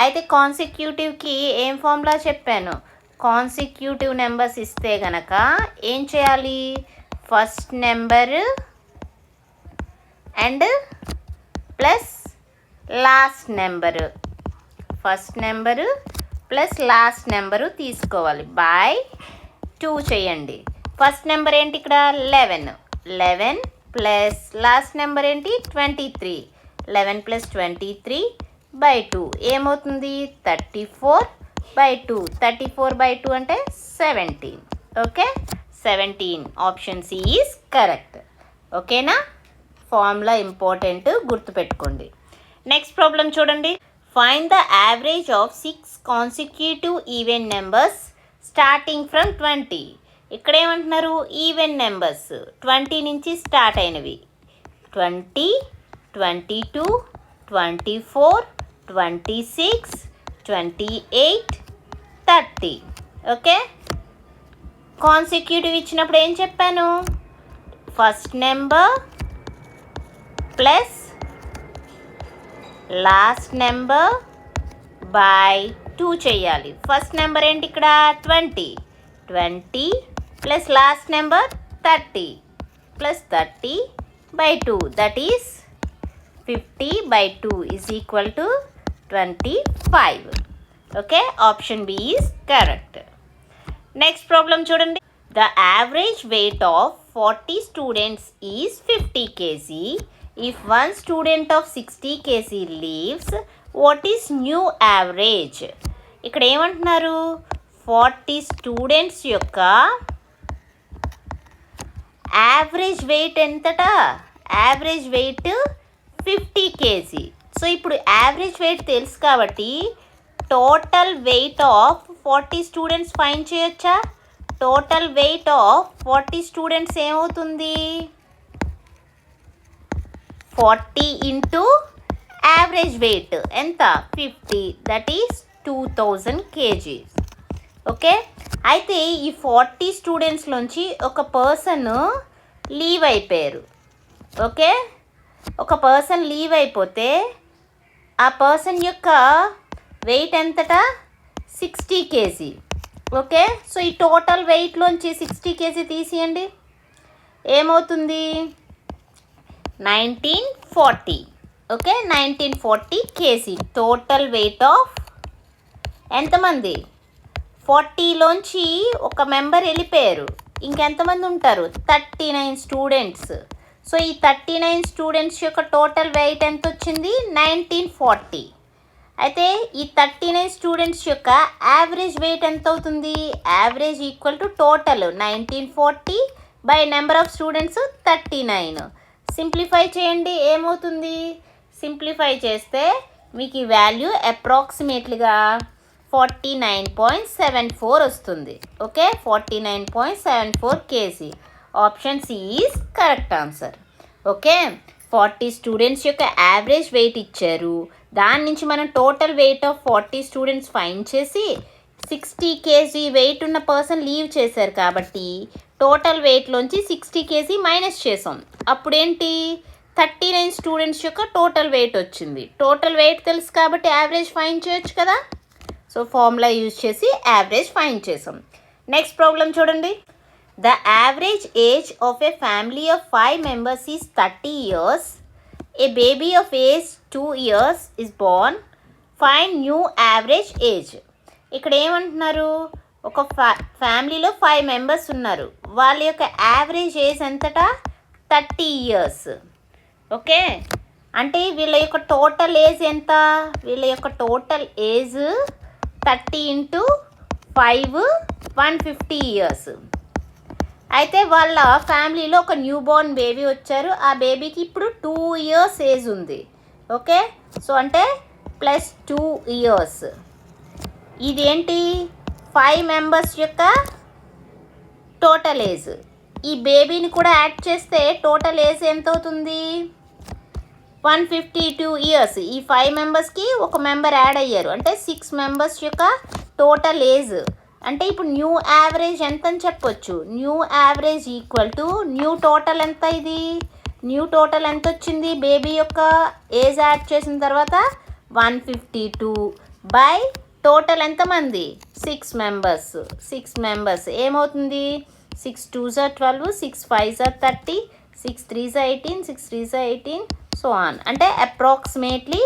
అయితే కాన్సిక్యూటివ్కి ఏం ఫార్ములా చెప్పాను? కాన్సిక్యూటివ్ నెంబర్స్ ఇస్తే గనక ఏం చేయాలి? First number and plus last number, first number plus last number తీసుకోవాలి. బై 2 చేయండి. ఫస్ట్ నెంబర్ ఏంటి ఇక్కడ? 11. 11 ప్లస్ లాస్ట్ నెంబర్ ఏంటి? 23. 11 ప్లస్ 23 బై 2 ఏమవుతుంది? 34 బై 2. 34 బై 2 అంటే 17. Okay, 17. Option C is correct. ఓకేనా? ఫార్ములా ఇంపార్టెంట్, గుర్తుపెట్టుకోండి. నెక్స్ట్ ప్రాబ్లం చూడండి. Find the average of 6 consecutive even numbers starting from 20. ఇక్కడ ఏమంటున్నారు? ఈవెన్ నెంబర్స్ 20 నుంచి స్టార్ట్ అయినవి. 20, 22, 24, 26, 28, 30. ఓకే, కాన్సిక్యూటివ్ ఇచ్చినప్పుడు ఏం చెప్పాను? First number plus last number by 2 చేయాలి. ఫస్ట్ నెంబర్ ఏంటి ఇక్కడ? 20. 20 plus last number 30 plus 30 by 2, that is 50 by 2 is equal to 25. Okay, option B is correct. Next problem చూడండి. The average weight of 40 students is 50 kg. If one student of 60 kg leaves, what is new average? ఇక్కడ ఏమంటున్నారు? 40 students యొక్క average weight ఎంతట? Average weight 50 kg. So ఇప్పుడు average weight తెలుసు కాబట్టి total weight of 40 students find చేయొచ్చా? Total weight of 40 students ఏమవుతుంది? 40 into average wait ఎంత? 50, దట్ ఈస్ 2000 kgs. ఓకే, అయితే ఈ 40 స్టూడెంట్స్లోంచి ఒక పర్సన్ లీవ్ అయిపోయారు. ఓకే, ఒక పర్సన్ లీవ్ అయిపోతే ఆ పర్సన్ యొక్క వెయిట్ ఎంతట? 60 kg. ఓకే, సో ఈ టోటల్ వెయిట్లోంచి 60 kg తీసేయండి, ఏమవుతుంది? 1940. Okay, 1940 kg total weight of ఎంతమంది? 40లోంచి ఒక మెంబర్ వెళ్ళిపోయారు, ఇంకెంతమంది ఉంటారు? 39 స్టూడెంట్స్. సో ఈ 39 స్టూడెంట్స్ యొక్క టోటల్ వెయిట్ ఎంత వచ్చింది? 1940. అయితే ఈ 39 స్టూడెంట్స్ యొక్క యావరేజ్ వెయిట్ ఎంత అవుతుంది? Average equal to total 1940 by number of students 39. Simplify చేయండి, ఏమవుతుంది? సింప్లిఫై చేస్తే మీకు ఈ వాల్యూ అప్రాక్సిమేట్లీగా 49.74 వస్తుంది. Okay, 49.74 kg. Option C is correct answer. Okay, 40 students యొక్క యావరేజ్ వెయిట్ ఇచ్చారు, దాని నుంచి మనం total weight of 40 students find చేసి 60 kg వెయిట్ ఉన్న పర్సన్ లీవ్ చేశారు కాబట్టి టోటల్ వెయిట్లోంచి 60 kg మైనస్ చేసాం. అప్పుడేంటి? 39 స్టూడెంట్స్ యొక్క టోటల్ వెయిట్ వచ్చింది. టోటల్ వెయిట్ తెలుసు కాబట్టి యావరేజ్ ఫైండ్ చేయొచ్చు కదా. సో ఫార్ములా యూజ్ చేసి యావరేజ్ ఫైండ్ చేసాం. నెక్స్ట్ ప్రాబ్లం చూడండి. The average age of A family of 5 members is 30 years. A baby of age 2 years is Born. Find new average age. ఇక్కడ ఏమంటున్నారు? ఒక ఫ్యామిలీలో 5 members ఉన్నారు, వాళ్ళ యొక్క యావరేజ్ ఏజ్ ఎంతట? 30 years. ఓకే, అంటే వీళ్ళ యొక్క టోటల్ ఏజ్ ఎంత? వీళ్ళ యొక్క టోటల్ ఏజ్ 30 ఇంటూ 5 150 years. అయితే వాళ్ళ ఫ్యామిలీలో ఒక న్యూ బోర్న్ బేబీ వచ్చారు, ఆ బేబీకి ఇప్పుడు 2 years ఏజ్ ఉంది. ఓకే, సో అంటే ప్లస్ 2 years. ఇదేంటి? 5 members యొక్క టోటల్ ఏజ్. ఈ బేబీని కూడా యాడ్ చేస్తే టోటల్ ఏజ్ ఎంత అవుతుంది? 152 years. ఈ 5 మెంబర్స్కి ఒక మెంబర్ యాడ్ అయ్యారు, అంటే 6 members యొక్క టోటల్ ఏజ్. అంటే ఇప్పుడు న్యూ యావరేజ్ ఎంత అని చెప్పొచ్చు? New average equal to new total ఎంత? ఇది న్యూ టోటల్ ఎంత వచ్చింది? బేబీ యొక్క ఏజ్ యాడ్ చేసిన తర్వాత 152 బై టోటల్ ఎంతమంది? 6 members. 6 members ఏమవుతుంది? 6 2s are 12, 6 5s are 30, 6 3s are 18, 6 3s are 18, so on. అంటే approximately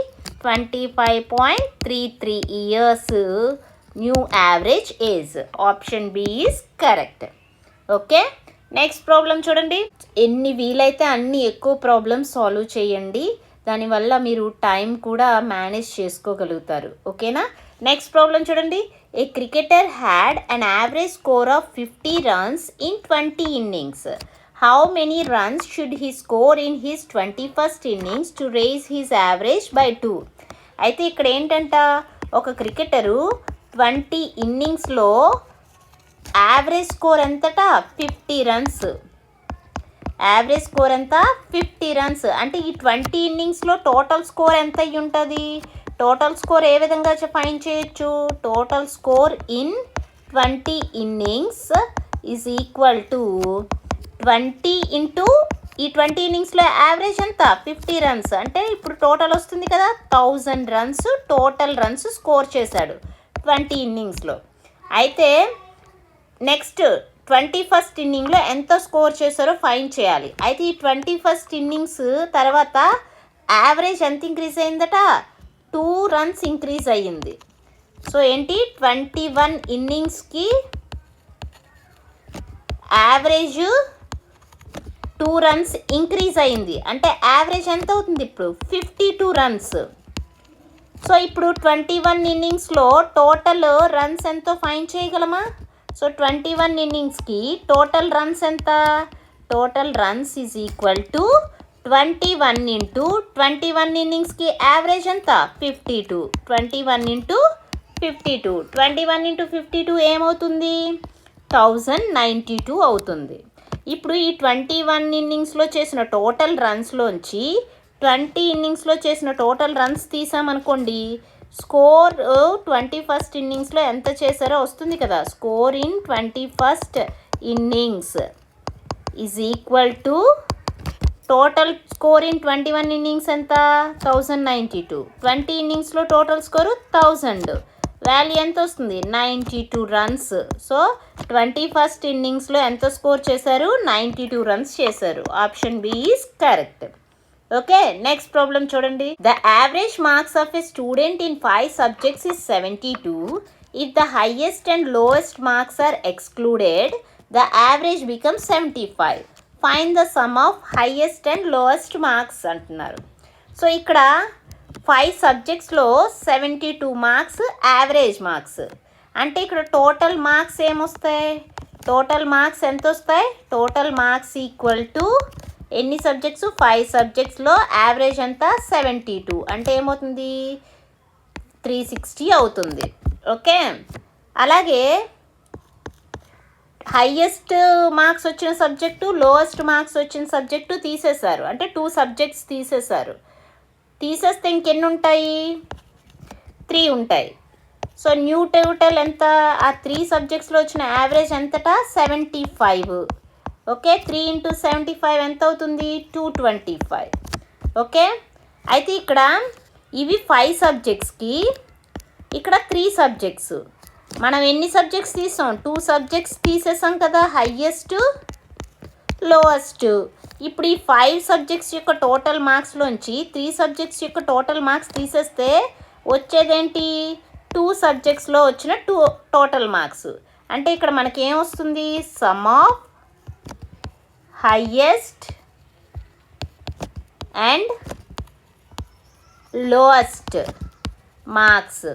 25.33 years new average age. Option B is correct. Okay, next problem చూడండి. ఎన్ని వీలైతే అన్ని ఎక్కువ ప్రాబ్లమ్స్ సాల్వ్ చేయండి, దానివల్ల మీరు టైం కూడా మేనేజ్ చేసుకోగలుగుతారు. ఓకేనా? నెక్స్ట్ ప్రాబ్లం చూడండి. A cricketer had an average score of 50 runs in 20 innings. How many runs should he score in his 21st innings to raise his average by 2? అయితే ఇక్కడ ఏంటంట, ఒక క్రికెటరు 20 innings యావరేజ్ స్కోర్ ఎంతట? 50 runs. Average score ఎంత? 50 runs. అంటే ఈ 20 innings total score ఎంత అయ్యి ఉంటుంది? టోటల్ స్కోర్ ఏ విధంగా ఫైండ్ చేయొచ్చు? Total score in 20 innings is equal to 20 into ఈ 20 innings యావరేజ్ ఎంత? 50 runs. అంటే ఇప్పుడు టోటల్ వస్తుంది కదా, 1000 runs టోటల్ రన్స్ స్కోర్ చేశాడు 20 innings. అయితే నెక్స్ట్ 21st inning ఎంత స్కోర్ చేశారో ఫైండ్ చేయాలి. అయితే ఈ 21st innings తర్వాత యావరేజ్ ఎంత ఇంక్రీజ్ అయిందట? 2 runs ఇంక్రీజ్ అయ్యింది. సో ఏంటి? 21 innings యావరేజ్ 2 runs ఇంక్రీజ్ అయింది, అంటే యావరేజ్ ఎంత అవుతుంది ఇప్పుడు? 52 runs. సో ఇప్పుడు 21 innings టోటల్ రన్స్ ఎంతో ఫైండ్ చేయగలమా? సో 21 innings టోటల్ రన్స్ ఎంత? Total runs is equal to 21 into 21 innings average ఎంత? 52. 21 ఇంటూ 52. 21 into 52 ఏమవుతుంది? 1092 అవుతుంది. ఇప్పుడు ఈ 21 ఇన్నింగ్స్లో చేసిన టోటల్ రన్స్లోంచి 20 ఇన్నింగ్స్లో చేసిన టోటల్ రన్స్ తీసామనుకోండి, స్కోర్ 21st ఇన్నింగ్స్లో ఎంత చేశారో వస్తుంది కదా. Score in 21st innings is equal to total score in 21 innings ఎంత? 1092. 20 ఇన్నింగ్స్లో టోటల్ స్కోరు 1000. వాల్యూ ఎంత వస్తుంది? 92 రన్స్. సో 21st ఇన్నింగ్స్లో ఎంత స్కోర్ చేశారు? 92 రన్స్ చేశారు. Option B is correct. Okay, next problem చూడండి. The average marks of a student in 5 subjects is 72. If the highest and lowest marks are excluded, the average becomes 75. Find the sum of highest and lowest marks అంటున్నారు. So ఇక్కడ 5 సబ్జెక్ట్స్లో 72 marks average marks. అంటే ఇక్కడ total marks ఏమొస్తాయి? Total marks ఎంత వస్తాయి? Total marks equal to ఎన్ని subjects? 5 సబ్జెక్ట్స్లో యావరేజ్ ఎంత? 72. అంటే ఏమవుతుంది? 360 అవుతుంది. ఓకే, అలాగే హైయెస్ట్ మార్క్స్ వచ్చిన సబ్జెక్టు, లోయెస్ట్ మార్క్స్ వచ్చిన సబ్జెక్టు తీసేశారు. అంటే 2 సబ్జెక్ట్స్ తీసేశారు. తీసేస్తే ఇంకెన్ని ఉంటాయి? 3 ఉంటాయి. సో న్యూ టోటల్ ఎంత? ఆ 3 సబ్జెక్ట్స్లో వచ్చిన యావరేజ్ ఎంతట? 75. ఓకే, 3 into 75 ఎంత అవుతుంది? 225. ఓకే, అయితే ఇక్కడ ఇవి 5 సబ్జెక్ట్స్కి, ఇక్కడ 3 సబ్జెక్ట్స్. మనం ఎన్ని సబ్జెక్ట్స్ తీసాం? 2 సబ్జెక్ట్స్ తీసేసాం కదా, హైయెస్ట్ లోయెస్ట్. ఇప్పుడు ఈ 5 సబ్జెక్ట్స్ యొక్క టోటల్ మార్క్స్లోంచి 3 సబ్జెక్ట్స్ యొక్క టోటల్ మార్క్స్ తీసేస్తే వచ్చేదేంటి? 2 సబ్జెక్ట్స్లో వచ్చిన టోటల్ మార్క్స్. అంటే ఇక్కడ మనకి ఏమొస్తుంది? Some of highest and lowest marks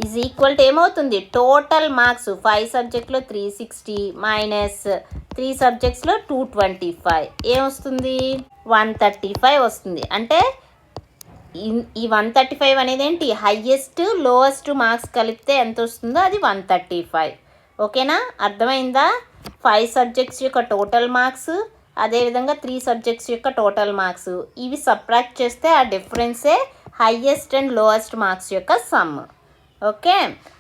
is equal to ఏమవుతుంది? టోటల్ మార్క్స్ 5 సబ్జెక్ట్లో 360 మైనస్ 3 సబ్జెక్ట్స్లో 225 ఏమొస్తుంది? 135 వస్తుంది. అంటే ఈ 135 అనేది ఏంటి? హైయెస్ట్ లోయెస్ట్ మార్క్స్ కలిపితే ఎంత వస్తుందో అది 135. ఓకేనా, అర్థమైందా? 5 సబ్జెక్ట్స్ యొక్క టోటల్ మార్క్స్, అదేవిధంగా 3 సబ్జెక్ట్స్ యొక్క టోటల్ మార్క్స్, ఇవి సబ్ట్రాక్ట్ చేస్తే ఆ డిఫరెన్సే హైయెస్ట్ అండ్ లోయెస్ట్ మార్క్స్ యొక్క sum. Okay,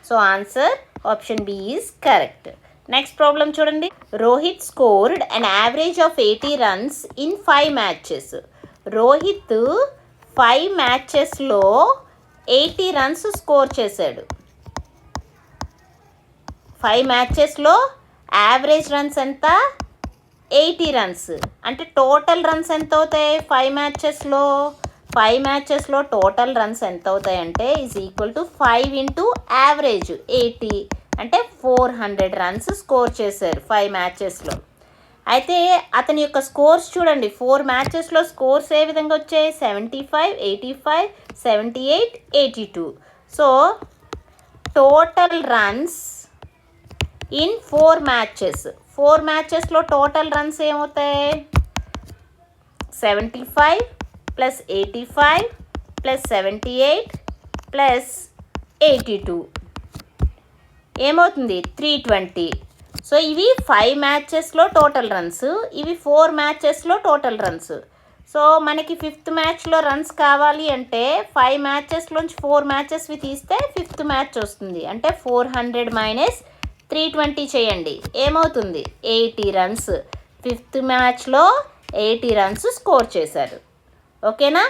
so answer option B is correct. Next problem చూడండి. Rohit scored an average of 80 runs in 5 matches. Rohit 5 మ్యాచెస్లో 80 రన్స్ స్కోర్ చేశాడు. 5 మ్యాచెస్లో యావరేజ్ రన్స్ ఎంత? 80 రన్స్. అంటే టోటల్ రన్స్ ఎంత అవుతాయి? 5 మ్యాచెస్లో టోటల్ రన్స్ ఎంత అవుతాయి అంటే is equal to 5 into average 80. అంటే 400 రన్స్ స్కోర్ చేశారు 5 మ్యాచెస్లో. అయితే అతని యొక్క స్కోర్స్ చూడండి. 4 మ్యాచెస్లో స్కోర్స్ ఏ విధంగా వచ్చాయి? 75, 85, 78, 82. So total runs in 4 matches. 4 మ్యాచెస్లో టోటల్ రన్స్ ఏమవుతాయి? 75 plus 85 plus 78 plus 82 ఏమవుతుంది? 320. సో ఇవి 5 మ్యాచెస్లో టోటల్ రన్స్, ఇవి 4 మ్యాచెస్లో టోటల్ రన్స్. సో మనకి 5th మ్యాచ్లో రన్స్ కావాలి అంటే 5 మ్యాచెస్లోంచి 4 మ్యాచెస్వి తీస్తే 5th మ్యాచ్ వస్తుంది. అంటే 400 మైనస్ 320 చేయండి, ఏమవుతుంది? 80 రన్స్. 5th మ్యాచ్లో 80 రన్స్ స్కోర్ చేశారు. ఓకేనా,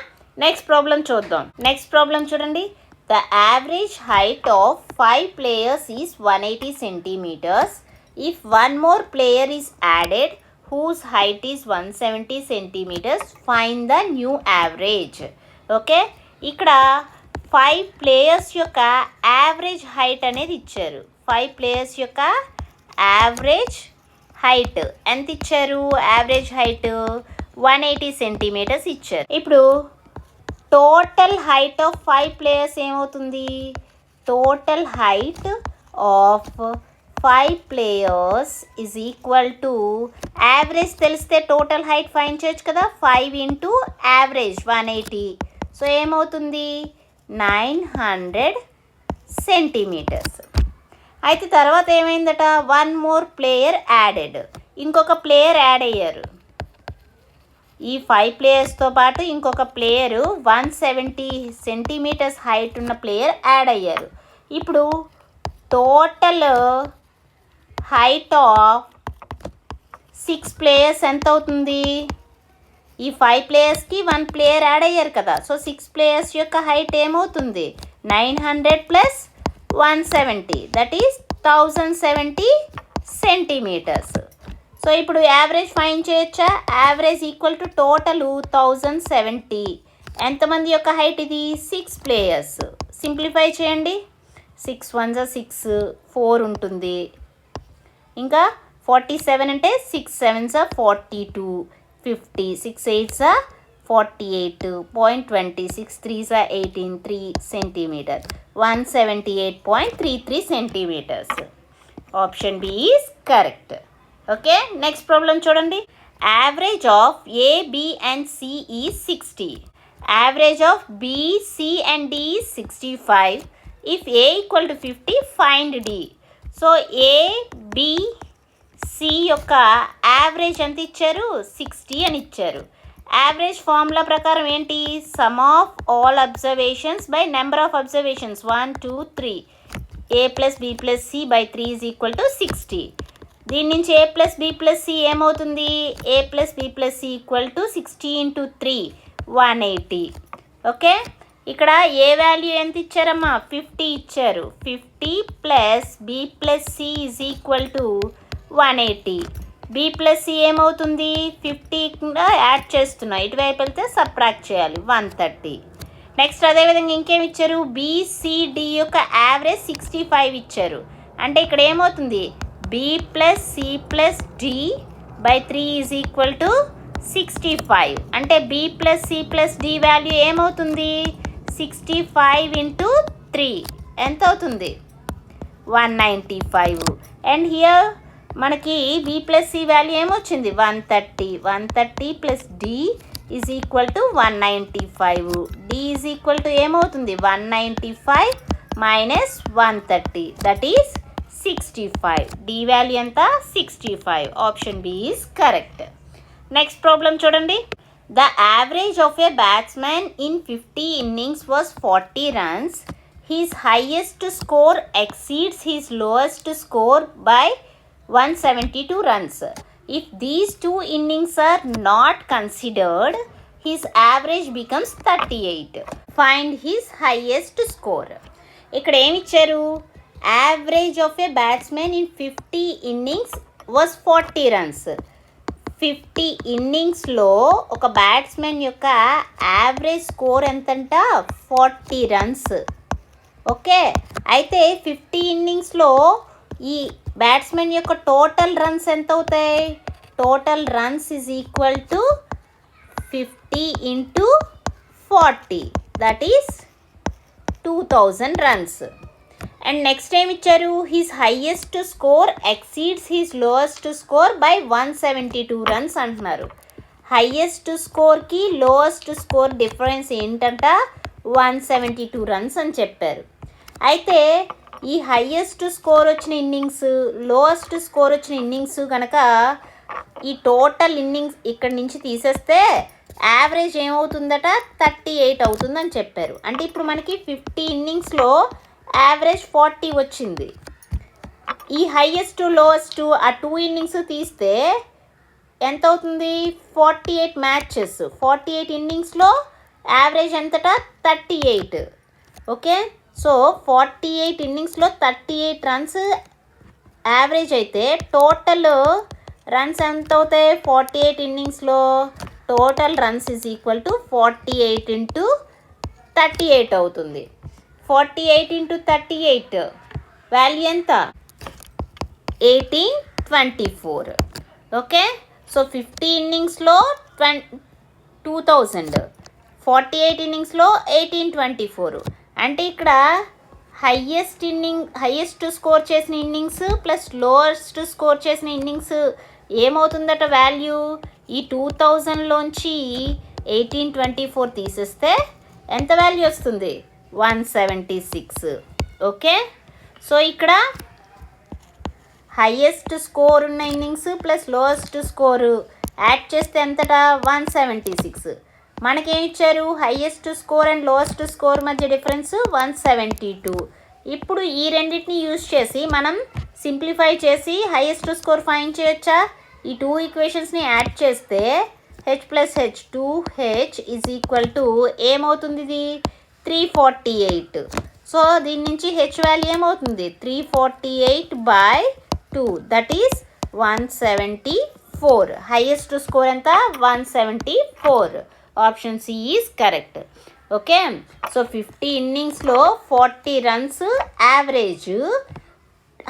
నెక్స్ట్ ప్రాబ్లం చూద్దాం. నెక్స్ట్ ప్రాబ్లం చూడండి. The average height of 5 players is 180 centimeters. If 1 more player is added whose height is 170 centimeters, find the new average. Okay, ఇక్కడ 5 players యొక్క average height అనేది ఇచ్చారు. 5 players యొక్క average height ఎంత ఇచ్చారు? Average height 180 centimetres ఇచ్చారు. ఇప్పుడు టోటల్ హైట్ ఆఫ్ 5 players ఏమవుతుంది? Total height of 5 players is equal to average తెలిస్తే టోటల్ హైట్ ఫైండ్ చేయొచ్చు కదా. 5 into యావరేజ్ 180. సో ఏమవుతుంది? 900 సెంటీమీటర్స్. అయితే తర్వాత ఏమైందట, 1 more ప్లేయర్ యాడెడ్, ఇంకొక ప్లేయర్ యాడ్ అయ్యారు. ఈ 5 ప్లేయర్స్తో పాటు ఇంకొక ప్లేయరు 170 సెంటీమీటర్స్ హైట్ ఉన్న ప్లేయర్ యాడ్ అయ్యారు. ఇప్పుడు టోటల్ హైట్ ఆఫ్ 6 ప్లేయర్స్ ఎంత అవుతుంది? ఈ 5 ప్లేయర్స్కి 1 ప్లేయర్ యాడ్ అయ్యారు కదా, సో 6 ప్లేయర్స్ యొక్క హైట్ ఏమవుతుంది? 900 plus 170, that is 1070 centimetres. So ఇప్పుడు యావరేజ్ ఫైండ్ చేయొచ్చా? Average equal to total 1070. ఎంతమంది యొక్క హైట్ ఇది? 6 ప్లేయర్స్. సింప్లిఫై చేయండి. 6 1 6, 4 ఉంటుంది. ఇంకా 47 అంటే 6 7 42, 50, 6 8 48, 0.20, 6 3 18, 3 centimetre, 178.33 centimetres. Option B is correct. Okay, next problem చూడండి. Average of A, B and C is 60. Average of B, C and D is 65. If A equal to 50, find D. So A, B, C యొక్క average ఎంత ఇచ్చారు? 60 అని ఇచ్చారు. Average formula ప్రకారం ఏంటి? Sum of all observations by number of observations 1 2 3. A plus B plus C by 3 is equal to 60. దీని నుంచి A plus B plus C ఏమవుతుంది? A plus B plus C equal to 60 × 3, 180. Okay, ఇక్కడ A value ఎంత ఇచ్చారమ్మా? 50 ఇచ్చారు. 50 plus B plus C is equal to 180. B plus C ఏమవుతుంది? 50 add చేస్తున్నా, ఇటువైపు వెళ్తే సబ్ట్రాక్ట్ చేయాలి, 130. నెక్స్ట్ అదేవిధంగా ఇంకేమి ఇచ్చారు? బిసిడి యొక్క యావరేజ్ 65 ఇచ్చారు. అంటే ఇక్కడ ఏమవుతుంది? B plus C plus D by 3 is equal to 65. అంటే B plus C plus D value ఏమవుతుంది? 65 × 3 ఎంత అవుతుంది? 195. అండ్ హియర్ మనకి బి ప్లస్ సి వాల్యూ ఏమొచ్చింది? 130. 130 plus D is equal to 195. D is equal to ఏమవుతుంది? 195 minus 130, that is 65. D value ఎంత? 65. Option B is correct. Next problem చూడండి. The average of A batsmen in 50 innings was 40 runs. His highest score exceeds his lowest score by 172 runs. If these 2 innings are not considered, his average becomes 38. Find his highest score. ఇక్కడ ఏమి ఇచ్చారు? Average of A batsmen in 50 innings was 40 runs. 50 ఇన్నింగ్స్లో ఒక batsmen యొక్క average score ఎంతంట? 40 runs. Okay, అయితే 50 innings ఈ batsmen యొక్క total runs ఎంత అవుతాయి? Total runs is equal to 50 × 40, that is 2000 runs. And next ఏమి ఇచ్చారు? His highest score exceeds his lowest score by 172 runs అంటున్నారు. హైయెస్ట్ స్కోర్కి లోయెస్ట్ స్కోర్ డిఫరెన్స్ ఏంటంట? 172 runs అని చెప్పారు. అయితే ఈ హైయెస్ట్ స్కోర్ వచ్చిన ఇన్నింగ్స్, లోయెస్ట్ స్కోర్ వచ్చిన ఇన్నింగ్స్ కనుక ఈ టోటల్ ఇన్నింగ్స్ ఇక్కడి నుంచి తీసేస్తే యావరేజ్ ఏమవుతుందట? 38 అవుతుందని చెప్పారు. అంటే ఇప్పుడు మనకి 50 innings యావరేజ్ 40 వచ్చింది. ఈ హైయెస్ట్ లోయెస్ట్ ఆ 2 innings తీస్తే ఎంత అవుతుంది? 48 మ్యాచెస్. 48 innings యావరేజ్ ఎంతట? 38. Okay, so 48 innings 38 runs average అయితే టోటల్ రన్స్ ఎంత అవుతాయి? 48 innings total runs is equal to 48 × 38 అవుతుంది. 48 × 38 వాల్యూ ఎంత? 1824. Okay, so 50 innings 2000, 48 innings 1824. అంటే ఇక్కడ హైయెస్ట్ స్కోర్ చేసిన ఇన్నింగ్స్ ప్లస్ లోయెస్ట్ స్కోర్ చేసిన ఇన్నింగ్స్ ఏమవుతుందట వాల్యూ? ఈ 2000లోంచి 1824 తీసేస్తే ఎంత వాల్యూ వస్తుంది? 176. ఓకే, సో ఇక్కడ హైయెస్ట్ స్కోర్ ఉన్న innings plus lowest score add చేస్తే ఎంతటా 176. మనకేమి ఇచ్చారు? Highest score and lowest score మధ్య డిఫరెన్స్ 172. ఇప్పుడు ఈ రెండింటిని యూజ్ చేసి మనం సింప్లిఫై చేసి హైయెస్ట్ స్కోర్ ఫైండ్ చేయొచ్చా? ఈ 2 ఈక్వేషన్స్ని యాడ్ చేస్తే h plus h 2h is equal to ఏమవుతుంది? ఇది 348. సో దీని నుంచి h వాల్యూ ఏమవుతుంది? 348/2, దట్ ఈస్ 174. హైయెస్ట్ స్కోర్ ఎంత? 174. Option C is correct. Okay, so 50 ఇన్నింగ్స్లో 40 రన్స్ యావరేజ్.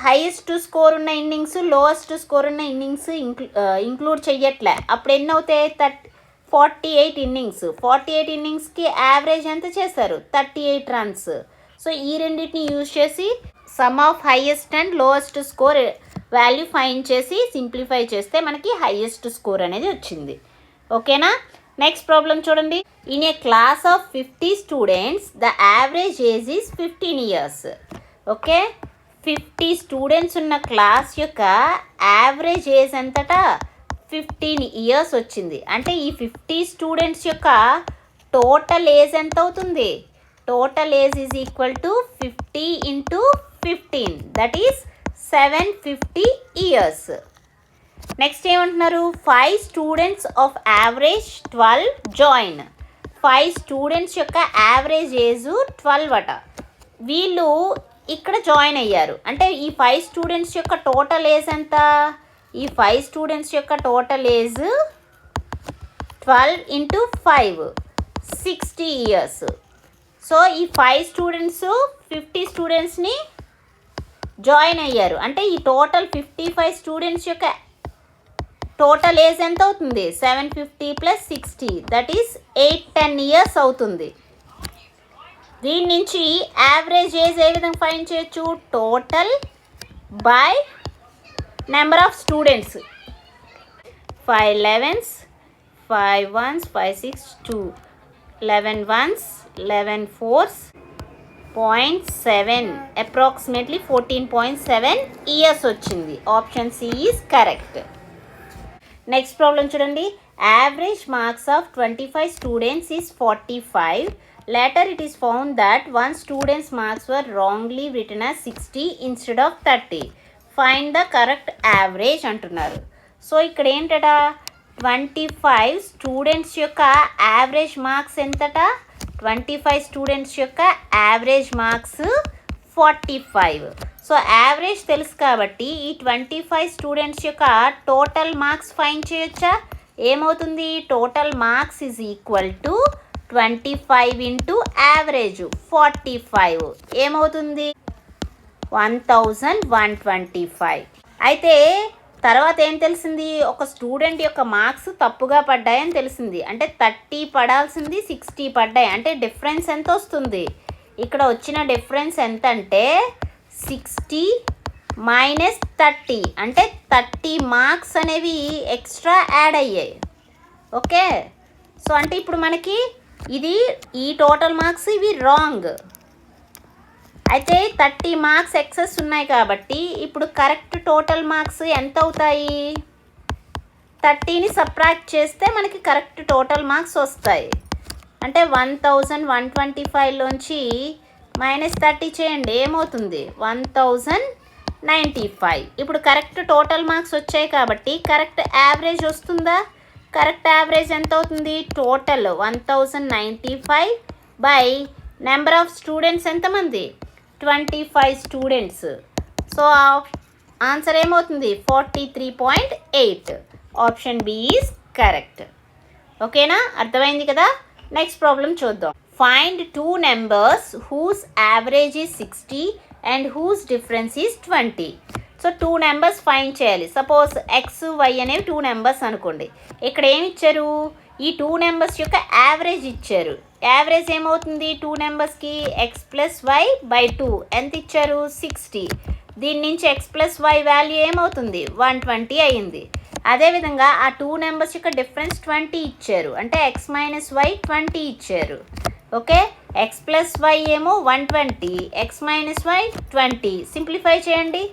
హైయెస్ట్ స్కోర్ ఉన్న ఇన్నింగ్స్ లోయెస్ట్ స్కోర్ ఉన్న ఇన్నింగ్స్ ఇంక్లూడ్ చెయ్యట్లే. అప్పుడు ఎన్ని అవుతాయి? 48 ఇన్నింగ్స్. 48 ఇన్నింగ్స్కి యావరేజ్ ఎంత చేశారు? 38 రన్స్. సో ఈ రెండింటిని యూజ్ చేసి some of highest and lowest score value find చేసి సింప్లిఫై చేస్తే మనకి హైయెస్ట్ స్కోర్ అనేది వచ్చింది. ఓకేనా? నెక్స్ట్ ప్రాబ్లం చూడండి. In a class of 50 students the average age is 15 years. Okay, 50 students ఉన్న క్లాస్ యొక్క యావరేజ్ ఏజ్ ఎంతటా 15 years వచ్చింది. అంటే ఈ 50 స్టూడెంట్స్ యొక్క టోటల్ ఏజ్ ఎంత అవుతుంది? Total age is equal to 50 × 15, that is 750 years. Next ఏమంటున్నారు? 5 students of average 12 join. 5 students యొక్క యావరేజ్ ఏజ్ 12 అట. వీళ్ళు ఇక్కడ జాయిన్ అయ్యారు. అంటే ఈ 5 స్టూడెంట్స్ యొక్క టోటల్ ఏజ్ ఎంత? ఈ 5 స్టూడెంట్స్ యొక్క టోటల్ ఏజ్ 12 × 5 60 years. సో ఈ 5 స్టూడెంట్స్ 50 స్టూడెంట్స్ని జాయిన్ అయ్యారు. అంటే ఈ టోటల్ 55 స్టూడెంట్స్ యొక్క టోటల్ ఏజ్ ఎంత అవుతుంది? 750 + 60, దట్ ఈస్ 8-10 years అవుతుంది. దీని నుంచి యావరేజ్ ఏజ్ ఏ విధంగా ఫైండ్ చేయొచ్చు? Total by number of students. 5 11s, 5 1s, 5 6, 2, 11 1s, 11 4s, 0.7, approximately 14.7 years వచ్చింది. Option C is correct. Next problem చూడండి. Average marks of 25 students is 45. Later it is found that one student's marks were wrongly written as 60 instead of 30. Find the correct average అంటున్నారు. So ఇక్కడ ఏంటట? 25 students యొక్క average marks ఎంతట? 25 students యొక్క average marks 45. So average తెలుసు కాబట్టి ఈ 25 students యొక్క total marks find చేయొచ్చా? ఏమవుతుంది? Total marks is equal to 25 × average 45 ఏమవుతుంది? 1125. అయితే తర్వాత ఏం తెలిసింది? ఒక స్టూడెంట్ యొక్క మార్క్స్ తప్పుగా పడ్డాయని తెలిసింది. అంటే 30 పడాల్సింది 60 పడ్డాయి. అంటే డిఫరెన్స్ ఎంత వస్తుంది? ఇక్కడ వచ్చిన డిఫరెన్స్ ఎంత అంటే 60 - 30, అంటే 30 మార్క్స్ అనేవి ఎక్స్ట్రా యాడ్ అయ్యాయి. ఓకే, సో అంటే ఇప్పుడు మనకి ఇది ఈ టోటల్ మార్క్స్ ఇవి రాంగ్. అయితే 30 మార్క్స్ ఎక్సెస్ ఉన్నాయి కాబట్టి ఇప్పుడు కరెక్ట్ టోటల్ మార్క్స్ ఎంత అవుతాయి? 30ని సబ్ట్రాక్ట్ చేస్తే మనకి కరెక్ట్ టోటల్ మార్క్స్ వస్తాయి. అంటే 1125లోంచి -30 చేయండి, ఏమవుతుంది? 1095. ఇప్పుడు కరెక్ట్ టోటల్ మార్క్స్ వచ్చాయి కాబట్టి కరెక్ట్ యావరేజ్ వస్తుందా? కరెక్ట్ యావరేజ్ ఎంత అవుతుంది? టోటల్ 1095 నెంబర్ ఆఫ్ స్టూడెంట్స్ ఎంతమంది? 25 స్టూడెంట్స్. సో ఆన్సర్ ఏమవుతుంది? 43.8. Option B is correct. ఓకేనా? అర్థమైంది కదా? నెక్స్ట్ ప్రాబ్లం చూద్దాం. Find 2 numbers whose average is 60 and whose difference is 20. So 2 numbers find చేయాలి. సపోజ్ ఎక్స్ వై అనేవి 2 నెంబర్స్ అనుకోండి. ఇక్కడ ఏమి ఇచ్చారు? ఈ 2 నెంబర్స్ యొక్క యావరేజ్ ఇచ్చారు. యావరేజ్ ఏమవుతుంది 2 నెంబర్స్కి? ఎక్స్ ప్లస్ వై బై 2 ఎంత ఇచ్చారు? 60. దీని నుంచి ఎక్స్ ప్లస్ వై వాల్యూ ఏమవుతుంది? 120 అయ్యింది. అదేవిధంగా ఆ 2 నెంబర్స్ యొక్క డిఫరెన్స్ 20 ఇచ్చారు. అంటే ఎక్స్ మైనస్ వై 20 ఇచ్చారు. ఓకే, ఎక్స్ ప్లస్ వై ఏమో 120, ఎక్స్ మైనస్ వై 20. సింప్లిఫై చేయండి.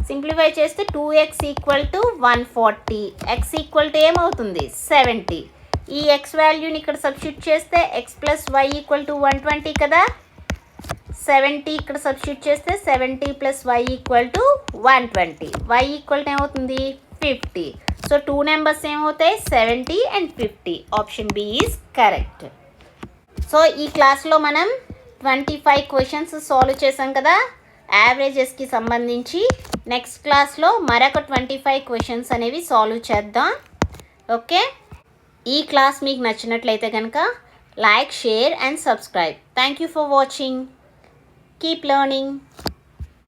సింప్లిఫై చేస్తే 2x equal to 140, X equal to ఏమవుతుంది 70. ఈ ఎక్స్ వాల్యూని ఇక్కడ సబ్స్టిట్యూట్ చేస్తే X plus Y equal to 120 కదా. 70 ఇక్కడ సబ్స్టిట్యూట్ చేస్తే 70 plus Y equal to 120. Y equal to ఏమవుతుంది 50. సో 2 నెంబర్స్ ఏమవుతాయి 70 and 50. Option B is correct. So ఈ క్లాస్లో మనం 25 క్వశ్చన్స్ సాల్వ్ చేసాం కదా యావరేజెస్కి సంబంధించి. నెక్స్ట్ క్లాస్లో మరొక 25 క్వశ్చన్స్ అనేవి సాల్వ్ చేద్దాం. ఓకే, ఈ క్లాస్ మీకు నచ్చినట్లయితే కనుక like, share and subscribe. Thank you for watching. Keep learning.